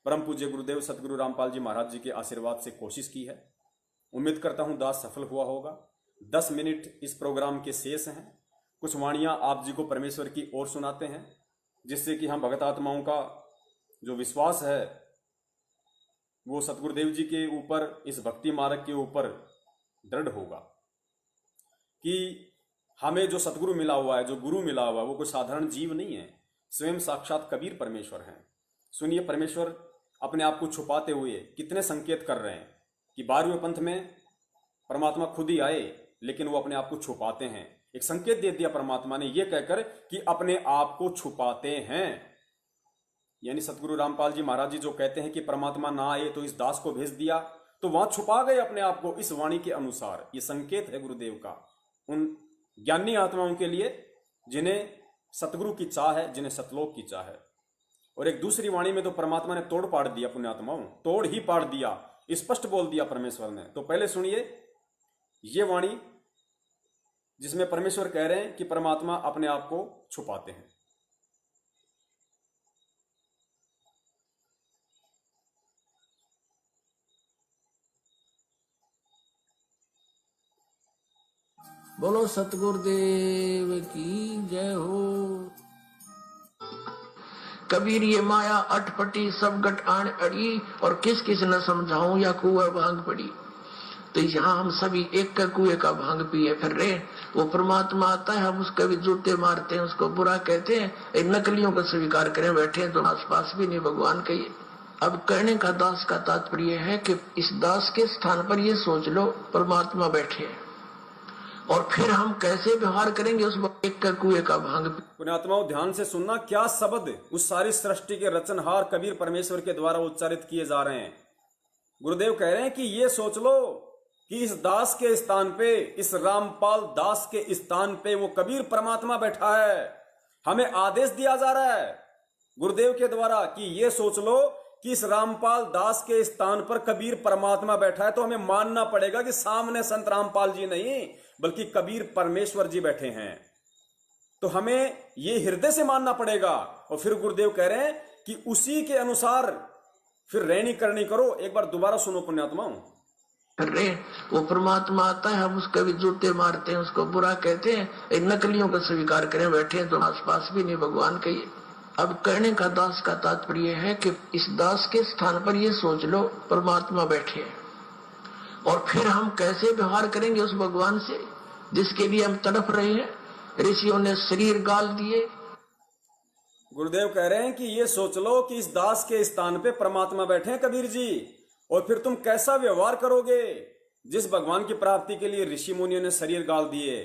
परम पूज्य गुरुदेव सतगुरु रामपाल जी महाराज जी के आशीर्वाद से कोशिश की है। उम्मीद करता हूं दास सफल हुआ होगा। 10 मिनट इस प्रोग्राम के शेष हैं। कुछ वाणियां आप जी को परमेश्वर की ओर सुनाते हैं, जिससे कि हम भगत आत्माओं का जो विश्वास है वो सतगुरुदेव जी के ऊपर, इस भक्ति मार्ग के ऊपर दृढ़ होगा कि हमें जो सतगुरु मिला हुआ है, जो गुरु मिला हुआ है, वो कोई साधारण जीव नहीं है, स्वयं साक्षात कबीर परमेश्वर हैं। सुनिए, परमेश्वर अपने आप को छुपाते हुए कितने संकेत कर रहे हैं कि 12वें पंथ में परमात्मा खुद ही आए, लेकिन वो अपने आप को छुपाते हैं। एक संकेत दे दिया परमात्मा ने ये कहकर कि अपने आप को छुपाते हैं। यानी सतगुरु रामपाल जी महाराज जी जो कहते हैं कि परमात्मा ना आए तो इस दास को भेज दिया, तो वहां छुपा गए अपने आप को इस वाणी के अनुसार। ये संकेत है गुरुदेव का उन ज्ञानी आत्माओं के लिए जिन्हें सतगुरु की चाह है, जिन्हें सतलोक की चाह है। और एक दूसरी वाणी में तो परमात्मा ने तोड़ पाड़ दिया, पुण्यात्माओं तोड़ ही पाड़ दिया, स्पष्ट बोल दिया परमेश्वर ने। तो पहले सुनिए ये वाणी जिसमें परमेश्वर कह रहे हैं कि परमात्मा अपने आप को छुपाते हैं।
बोलो सतगुरुदेव की जय हो। कबीर ये माया अटपटी सब गट आन अड़ी, और किस किस न समझाऊं या कुआ भांग पड़ी। तो यहाँ हम सभी एक का कुएं का भांग पिए फिर रहे। वो परमात्मा आता है, हम उसका भी जूते मारते हैं, उसको बुरा कहते हैं, नकलियों का स्वीकार करें बैठे तो आसपास भी नहीं भगवान कहिए। अब कहने का दास का तात्पर्य है कि इस दास के स्थान पर ये सोच लो परमात्मा बैठे हैं, और फिर हम कैसे व्यवहार करेंगे उस एक का कुएं का भांग।
पुण्यात्माओं ध्यान से सुनना, क्या शब्द उस सारी सृष्टि के रचनहार कबीर परमेश्वर के द्वारा उच्चारित किए जा रहे हैं। गुरुदेव कह रहे हैं कि ये सोच लो कि इस दास के स्थान पे, इस रामपाल दास के स्थान पे वो कबीर परमात्मा बैठा है। हमें आदेश दिया जा रहा है गुरुदेव के द्वारा कि ये सोच लो कि इस रामपाल दास के स्थान पर कबीर परमात्मा बैठा है। तो हमें मानना पड़ेगा कि सामने संत रामपाल जी नहीं बल्कि कबीर परमेश्वर जी बैठे हैं। तो हमें ये हृदय से मानना पड़ेगा। और फिर गुरुदेव कह रहे हैं कि उसी के अनुसार फिर रहनी करनी करो। एक बार दोबारा सुनो पुण्यात्माओं।
रहे वो परमात्मा आता है, हम उसके भी जूते मारते हैं, उसको बुरा कहते हैं, इन नकलियों को स्वीकार करें बैठे हैं तो आसपास भी नहीं भगवान के। अब कहने का दास का तात्पर्य है कि इस दास के स्थान पर ये सोच लो परमात्मा बैठे हैं, और फिर हम कैसे व्यवहार करेंगे उस भगवान से जिसके लिए हम तड़प रहे हैं। ऋषियों ने शरीर गाल दिए।
गुरुदेव कह रहे हैं कि ये सोच लो कि इस दास के स्थान पे परमात्मा बैठे हैं कबीर जी, और फिर तुम कैसा व्यवहार करोगे जिस भगवान की प्राप्ति के लिए ऋषि मुनियों ने शरीर गाल दिए।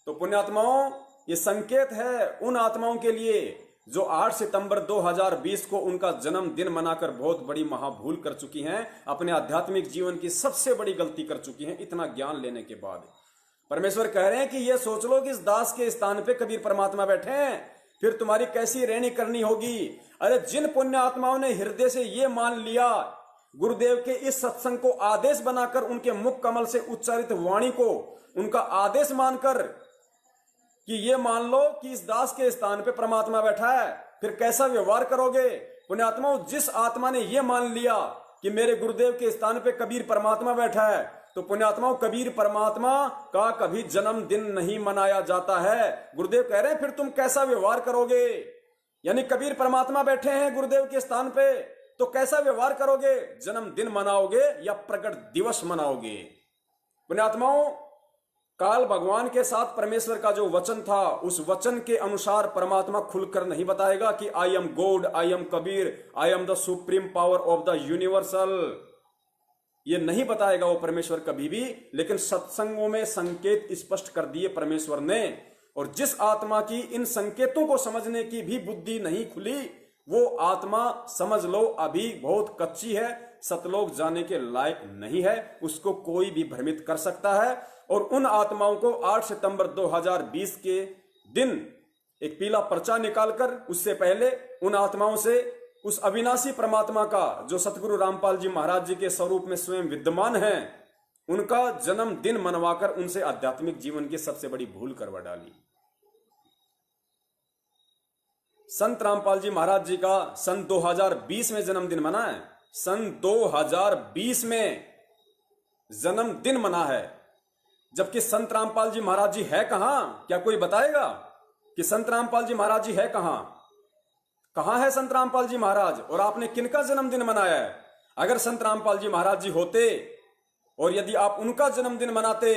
तो पुण्यात्माओं, ये संकेत है उन आत्माओं के लिए जो 8 सितंबर 2020 को उनका जन्मदिन मनाकर बहुत बड़ी महाभूल कर चुकी हैं, अपने आध्यात्मिक जीवन की सबसे बड़ी गलती कर चुकी हैं इतना ज्ञान लेने के बाद। परमेश्वर कह रहे हैं कि ये सोच लो कि इस दास के स्थान पे कबीर परमात्मा बैठे हैं, फिर तुम्हारी कैसी रहनी करनी होगी। अरे जिन पुण्य आत्माओं ने हृदय से ये मान लिया, गुरुदेव के इस सत्संग को आदेश बनाकर, उनके मुख कमल से उच्चारित वाणी को उनका आदेश मानकर कि ये मान लो कि इस दास के स्थान पे परमात्मा बैठा है, फिर कैसा व्यवहार करोगे। पुण्यात्माओं, जिस आत्मा ने ये मान लिया कि मेरे गुरुदेव के स्थान पे कबीर परमात्मा बैठा है, तो पुण्यात्माओं, कबीर परमात्मा का कभी जन्मदिन नहीं मनाया जाता है। गुरुदेव कह रहे हैं फिर तुम कैसा व्यवहार करोगे। यानी कबीर परमात्मा बैठे हैं गुरुदेव के स्थान पे, तो कैसा व्यवहार करोगे, जन्मदिन मनाओगे या प्रकट दिवस मनाओगे। पुण्यात्माओं, काल भगवान के साथ परमेश्वर का जो वचन था, उस वचन के अनुसार परमात्मा खुलकर नहीं बताएगा कि I am God, I am Kabir, I am the supreme power of the universal. ये नहीं बताएगा वो परमेश्वर कभी भी, लेकिन सत्संगों में संकेत स्पष्ट कर दिए परमेश्वर ने। और जिस आत्मा की इन संकेतों को समझने की भी बुद्धि नहीं खुली, वो आत्मा समझ लो अभी बहुत कच्ची है, सतलोक जाने के लायक नहीं है। उसको कोई भी भ्रमित कर सकता है। और उन आत्माओं को 8 सितंबर 2020 के दिन एक पीला पर्चा निकालकर, उससे पहले उन आत्माओं से उस अविनाशी परमात्मा का जो सतगुरु रामपाल जी महाराज जी के स्वरूप में स्वयं विद्यमान है, उनका जन्मदिन मनवाकर उनसे आध्यात्मिक जीवन की सबसे बड़ी भूल करवा डाली। संत रामपाल जी महाराज जी का सन 2020 में जन्मदिन मना है। सन 2020 में जन्मदिन मना है, जबकि संत रामपाल जी महाराज जी है कहां। क्या कोई बताएगा कि संत रामपाल जी महाराज जी है कहां? कहां है संत रामपाल जी महाराज, और आपने किनका जन्मदिन मनाया है? अगर संत रामपाल जी महाराज जी होते और यदि आप उनका जन्मदिन मनाते,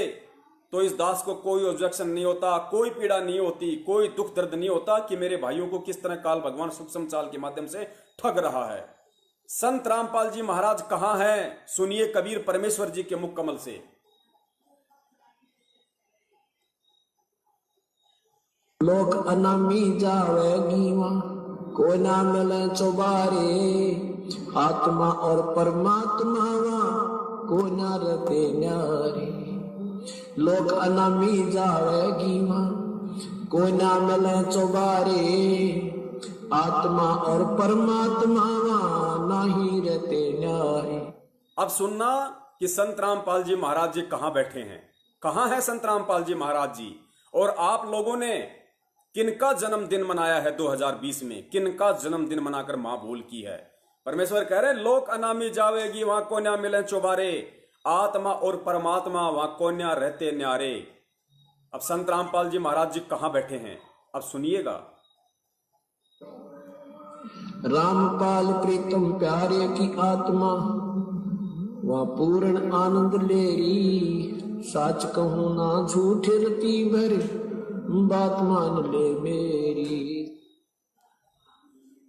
तो इस दास को कोई ऑब्जेक्शन नहीं होता, कोई पीड़ा नहीं होती, कोई दुख दर्द नहीं होता कि मेरे भाइयों को किस तरह काल भगवान सूक्ष्म चाल के माध्यम से ठग रहा है। संत रामपाल जी महाराज कहां हैं? सुनिए कबीर परमेश्वर जी के मुख कमल से।
लोक अनामी जावेगी वहां, कोई ना मिले चौबारे, आत्मा और परमात्मा वहां कोई ना रहते न्यारे। लोक अनामी जावेगी वहां, कोई ना मिले चौबारे, आत्मा और परमात्मा वहां नहीं रहते न्यारे।
अब सुनना कि संत रामपाल जी महाराज जी कहां बैठे हैं। कहां है संत रामपाल जी महाराज जी, और आप लोगों ने किनका जन्मदिन मनाया है 2020 में, किनका जन्मदिन मनाकर मां भूल की है। परमेश्वर कह रहे लोक अनामी जावेगी वहां कोन्या मिले चौबारे, आत्मा और परमात्मा वहां कोन्या रहते न्यारे। अब संत रामपाल जी महाराज जी कहां बैठे हैं, अब सुनिएगा।
रामपाल प्रीतम प्यारे की आत्मा वह पूर्ण आनंद लेरी, साच कहूं ना झूठ रती भर, बात मान ले मेरी।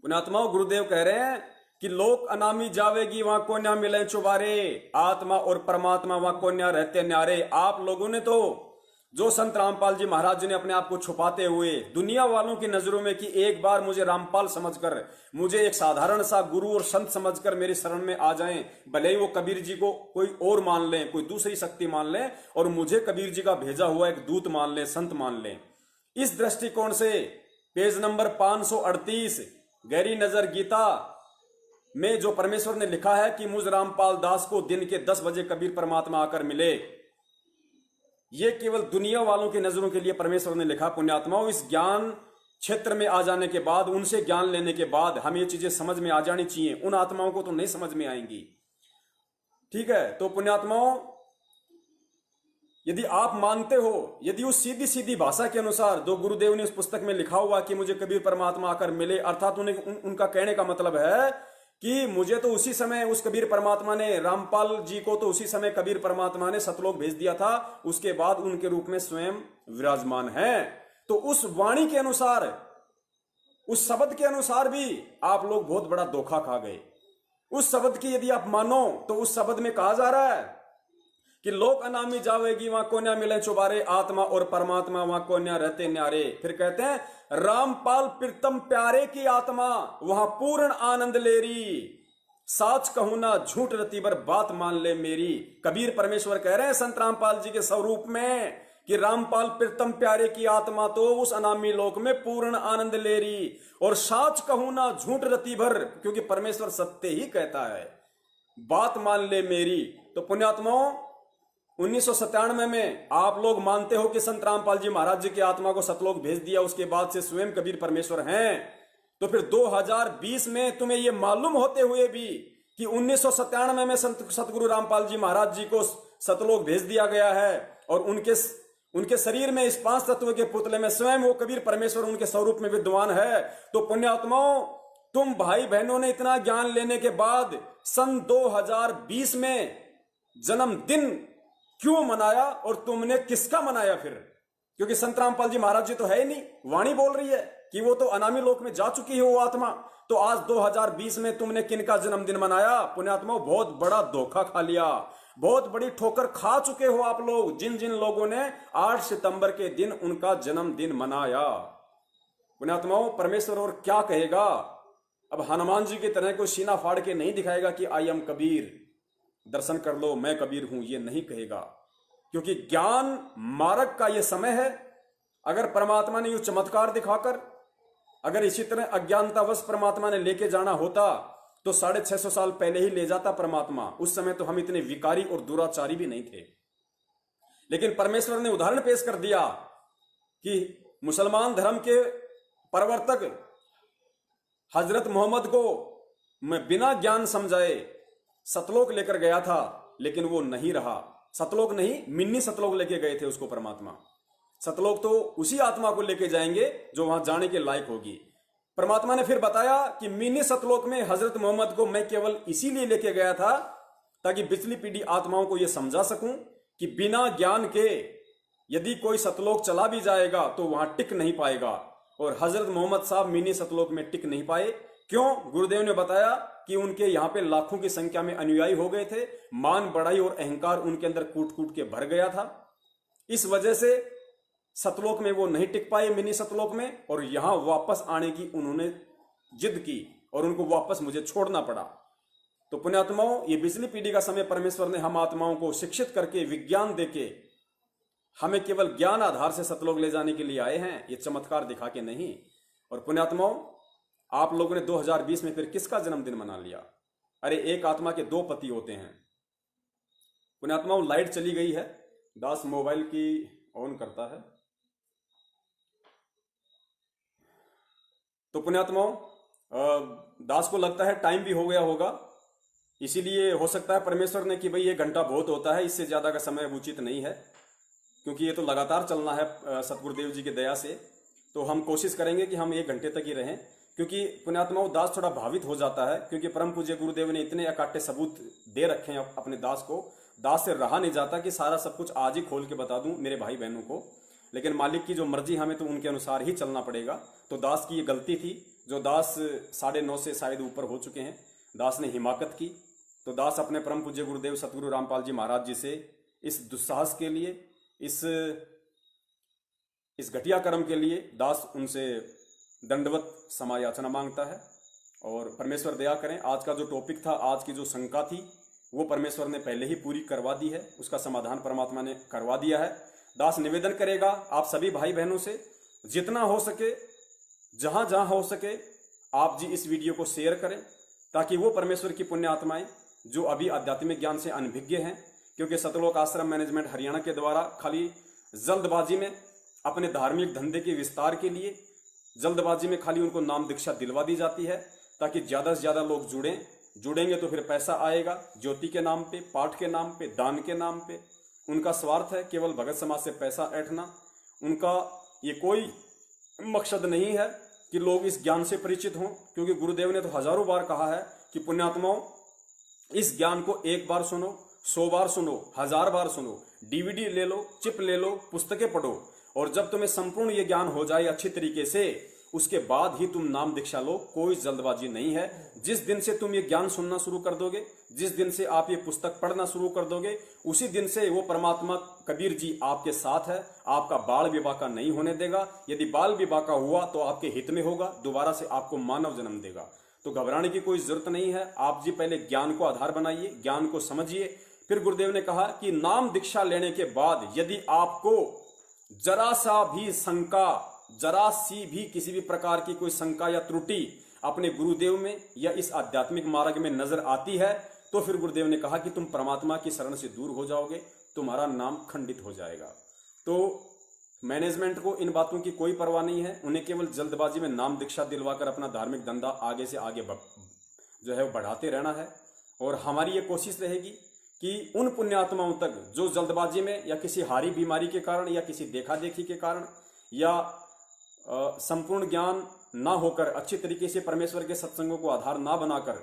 पुण्यात्माओं, गुरुदेव कह रहे हैं कि लोक अनामी जावेगी वहां कोन्या मिले चुबारे, आत्मा और परमात्मा वहां कोन्या रहते न्यारे। आप लोगों ने तो जो संत रामपाल जी महाराज जी ने अपने आप को छुपाते हुए दुनिया वालों की नजरों में कि एक बार मुझे रामपाल समझकर, मुझे एक साधारण सा गुरु और संत समझकर मेरी शरण में आ जाएं, भले ही वो कबीर जी को कोई और मान लें, कोई दूसरी शक्ति मान लें, और मुझे कबीर जी का भेजा हुआ एक दूत मान लें, संत मान लें। इस दृष्टिकोण से पेज नंबर 538 गहरी नजर गीता में जो परमेश्वर ने लिखा है कि मुझ रामपाल दास को दिन के 10 बजे कबीर परमात्मा आकर मिले, ये केवल दुनिया वालों की नजरों के लिए परमेश्वर ने लिखा। पुण्यात्माओं, इस ज्ञान क्षेत्र में आ जाने के बाद, उनसे ज्ञान लेने के बाद हमें ये चीजें समझ में आ जानी चाहिए। उन आत्माओं को तो नहीं समझ में आएंगी। ठीक है, तो पुण्यात्माओं, यदि आप मानते हो, यदि उस सीधी सीधी भाषा के अनुसार जो गुरुदेव ने उस पुस्तक में लिखा हुआ कि मुझे कबीर परमात्मा आकर मिले, अर्थात उनका कहने का मतलब है कि मुझे तो उसी समय उस कबीर परमात्मा ने, रामपाल जी को तो उसी समय कबीर परमात्मा ने सतलोक भेज दिया था, उसके बाद उनके रूप में स्वयं विराजमान है। तो उस वाणी के अनुसार, उस शब्द के अनुसार भी आप लोग बहुत बड़ा धोखा खा गए। उस शब्द की यदि आप मानो तो उस शब्द में कहा जा रहा है कि लोक अनामी जावेगी वहां कोन्या मिले चुबारे, आत्मा और परमात्मा वहां कोन्या रहते न्यारे। फिर कहते हैं रामपाल प्रीतम प्यारे की आत्मा वहां पूर्ण आनंद लेरी, साच कहूं ना झूठ रती बर बात मान ले मेरी। कबीर परमेश्वर कह रहे हैं संत रामपाल जी के स्वरूप में कि रामपाल प्रीतम प्यारे की आत्मा तो उस अनामी लोक में पूर्ण आनंद ले रही, और साच कहूं ना झूठ रती भर, क्योंकि परमेश्वर सत्य ही कहता है, बात मान ले मेरी। तो पुण्यात्माओं, 1997 में आप लोग मानते हो कि संत रामपाल जी महाराज जी की आत्मा को सतलोक भेज दिया, उसके बाद से स्वयं कबीर परमेश्वर हैं। तो फिर 2020 में तुम्हें यह मालूम होते हुए भी कि 1997 में सतगुरु रामपाल जी महाराज जी को सतलोक भेज दिया गया है, और उनके शरीर में इस 5 तत्व के पुतले में स्वयं वो कबीर परमेश्वर उनके स्वरूप में विद्वान है। तो पुण्यात्माओं, तुम भाई बहनों ने इतना ज्ञान लेने के बाद सन 2020 में जन्मदिन क्यों मनाया, और तुमने किसका मनाया फिर? क्योंकि संत रामपाल जी महाराज जी तो है ही नहीं, वाणी बोल रही है कि वो तो अनामी लोक में जा चुकी है वो आत्मा। तो आज 2020 में तुमने किनका जन्मदिन मनाया? पुण्यात्माओं, बहुत बड़ा धोखा खा लिया, बहुत बड़ी ठोकर खा चुके हो आप लोग, जिन जिन लोगों ने 8 सितंबर के दिन उनका जन्मदिन मनाया। पुण्यात्माओं, परमेश्वर और क्या कहेगा? अब हनुमान जी की तरह कोई सीना फाड़ के नहीं दिखाएगा कि आई एम कबीर, दर्शन कर लो मैं कबीर हूं, ये नहीं कहेगा, क्योंकि ज्ञान मार्ग का ये समय है। अगर परमात्मा ने यूं चमत्कार दिखाकर, अगर इसी तरह अज्ञानतावश परमात्मा ने लेके जाना होता तो 650 साल पहले ही ले जाता परमात्मा। उस समय तो हम इतने विकारी और दुराचारी भी नहीं थे। लेकिन परमेश्वर ने उदाहरण पेश कर दिया कि मुसलमान धर्म के प्रवर्तक हजरत मोहम्मद को मैं बिना ज्ञान समझाए सतलोक लेकर गया था, लेकिन वो नहीं रहा। सतलोक नहीं, मिन्नी सतलोक लेके गए थे उसको परमात्मा। सतलोक तो उसी आत्मा को लेके जाएंगे जो वहां जाने के लायक होगी। परमात्मा ने फिर बताया कि मिनी सतलोक में हजरत मोहम्मद को मैं केवल इसीलिए लेके गया था ताकि पिछली पीढ़ी आत्माओं को यह समझा सकूं कि बिना ज्ञान के यदि कोई सतलोक चला भी जाएगा तो वहां टिक नहीं पाएगा। और हजरत मोहम्मद साहब मिनी सतलोक में टिक नहीं पाए। क्यों? गुरुदेव ने बताया कि उनके यहां पे लाखों की संख्या में अनुयायी हो गए थे, मान बढ़ाई और अहंकार उनके अंदर कूट कूट के भर गया था। इस वजह से सतलोक में वो नहीं टिक पाए, मिनी सतलोक में, और यहां वापस आने की उन्होंने जिद की और उनको वापस मुझे छोड़ना पड़ा। तो पुण्यात्माओं, ये पिछली पीढ़ी का समय परमेश्वर ने हम आत्माओं को शिक्षित करके, विज्ञान देके, हमें केवल ज्ञान आधार से सतलोक ले जाने के लिए आए हैं, ये चमत्कार दिखा के नहीं। और पुण्यात्माओं, आप लोगों ने 2020 में फिर किसका जन्मदिन मना लिया? अरे एक आत्मा के 2 पति होते हैं। पुण्यात्माओं, लाइट चली गई है, दास मोबाइल की ऑन करता है। तो पुण्यात्माओं, दास को लगता है टाइम भी हो गया होगा, इसीलिए हो सकता है परमेश्वर ने कि भाई 1 घंटा बहुत होता है, इससे ज्यादा का समय उचित नहीं है, क्योंकि ये तो लगातार चलना है सतगुरुदेव जी की दया से। तो हम कोशिश करेंगे कि हम 1 घंटे तक ही रहें, क्योंकि पुण्यात्माओं दास थोड़ा भावित हो जाता है, क्योंकि परम पूज्य गुरुदेव ने इतने अकाट्य सबूत दे रखे हैं अपने दास को। दास से रहा नहीं जाता कि सारा सब कुछ आज ही खोल के बता दूं मेरे भाई बहनों को, लेकिन मालिक की जो मर्जी, हमें तो उनके अनुसार ही चलना पड़ेगा। तो दास की ये गलती थी, जो दास 9:30 से शायद ऊपर हो चुके हैं, दास ने हिमाकत की। तो दास अपने परम पूज्य गुरुदेव सतगुरु रामपाल जी महाराज जी से इस दुस्साहस के लिए, इस घटिया कर्म के लिए दास उनसे दंडवत क्षमा याचना मांगता है। और परमेश्वर दया करें, आज का जो टॉपिक था, आज की जो शंका थी, वो परमेश्वर ने पहले ही पूरी करवा दी है, उसका समाधान परमात्मा ने करवा दिया है। दास निवेदन करेगा आप सभी भाई बहनों से, जितना हो सके, जहां जहां हो सके, आप जी इस वीडियो को शेयर करें, ताकि वो परमेश्वर की पुण्य आत्माएं जो अभी आध्यात्मिक ज्ञान से अनभिज्ञ हैं, क्योंकि सतलोक आश्रम मैनेजमेंट हरियाणा के द्वारा खाली जल्दबाजी में अपने धार्मिक धंधे के विस्तार के लिए जल्दबाजी में खाली उनको नाम दीक्षा दिलवा दी जाती है ताकि ज्यादा से ज्यादा लोग जुड़ेंगे तो फिर पैसा आएगा, ज्योति के नाम पे, पाठ के नाम पे, दान के नाम पे। उनका स्वार्थ है केवल भगत समाज से पैसा ऐंठना। उनका ये कोई मकसद नहीं है कि लोग इस ज्ञान से परिचित हों, क्योंकि गुरुदेव ने तो हजारों बार कहा है कि पुण्यात्माओं, इस ज्ञान को एक बार सुनो, 100 बार सुनो, 1000 बार सुनो, डीवीडी ले लो, चिप ले लो, पुस्तकें पढ़ो, और जब तुम्हें संपूर्ण ये ज्ञान हो जाए अच्छी तरीके से, उसके बाद ही तुम नाम दीक्षा लो। कोई जल्दबाजी नहीं है। जिस दिन से तुम ये ज्ञान सुनना शुरू कर दोगे, जिस दिन से आप ये पुस्तक पढ़ना शुरू कर दोगे, उसी दिन से वो परमात्मा कबीर जी आपके साथ है। आपका बाल विवाह का नहीं होने देगा। यदि बाल विवाह का हुआ तो आपके हित में होगा, दोबारा से आपको मानव जन्म देगा। तो घबराने की कोई जरूरत नहीं है। आप जी पहले ज्ञान को आधार बनाइए, ज्ञान को समझिए। फिर गुरुदेव ने कहा कि नाम दीक्षा लेने के बाद यदि आपको जरा सा भी शंका, जरा सी भी किसी भी प्रकार की कोई शंका या त्रुटि अपने गुरुदेव में या इस आध्यात्मिक मार्ग में नजर आती है, तो फिर गुरुदेव ने कहा कि तुम परमात्मा की शरण से दूर हो जाओगे, तुम्हारा नाम खंडित हो जाएगा। तो मैनेजमेंट को इन बातों की कोई परवाह नहीं है। उन्हें केवल जल्दबाजी में नाम दीक्षा दिलवाकर अपना धार्मिक धंधा आगे से आगे जो है बढ़ाते रहना है। और हमारी ये कोशिश रहेगी कि उन पुण्यात्माओं तक जो जल्दबाजी में या किसी हारी बीमारी के कारण या किसी देखा देखी के कारण या संपूर्ण ज्ञान ना होकर अच्छी तरीके से परमेश्वर के सत्संगों को आधार ना बनाकर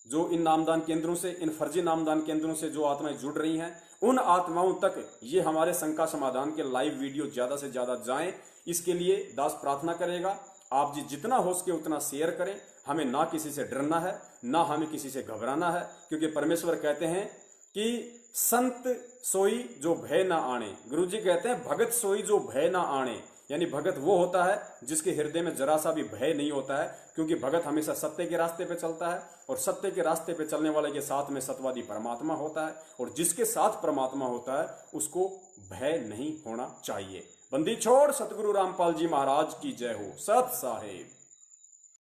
जो इन नामदान केंद्रों से, इन फर्जी नामदान केंद्रों से जो आत्माएं जुड़ रही हैं, उन आत्माओं तक ये हमारे शंका समाधान के लाइव वीडियो ज्यादा से ज्यादा जाएं। इसके लिए दास प्रार्थना करेगा, आप जी जितना हो सके उतना शेयर करें। हमें ना किसी से डरना है, ना हमें किसी से घबराना है, क्योंकि परमेश्वर कहते हैं कि संत सोई जो भय ना आणे। गुरु जी कहते हैं भगत सोई जो भय ना आणे, यानी भगत वो होता है जिसके हृदय में जरा सा भी भय नहीं होता है, क्योंकि भगत हमेशा सत्य के रास्ते पे चलता है और सत्य के रास्ते पे चलने वाले के साथ में सत्यवादी परमात्मा होता है, और जिसके साथ परमात्मा होता है उसको भय नहीं होना चाहिए। बंदी छोड़ सतगुरु रामपाल जी महाराज की जय हो। सत साहेब।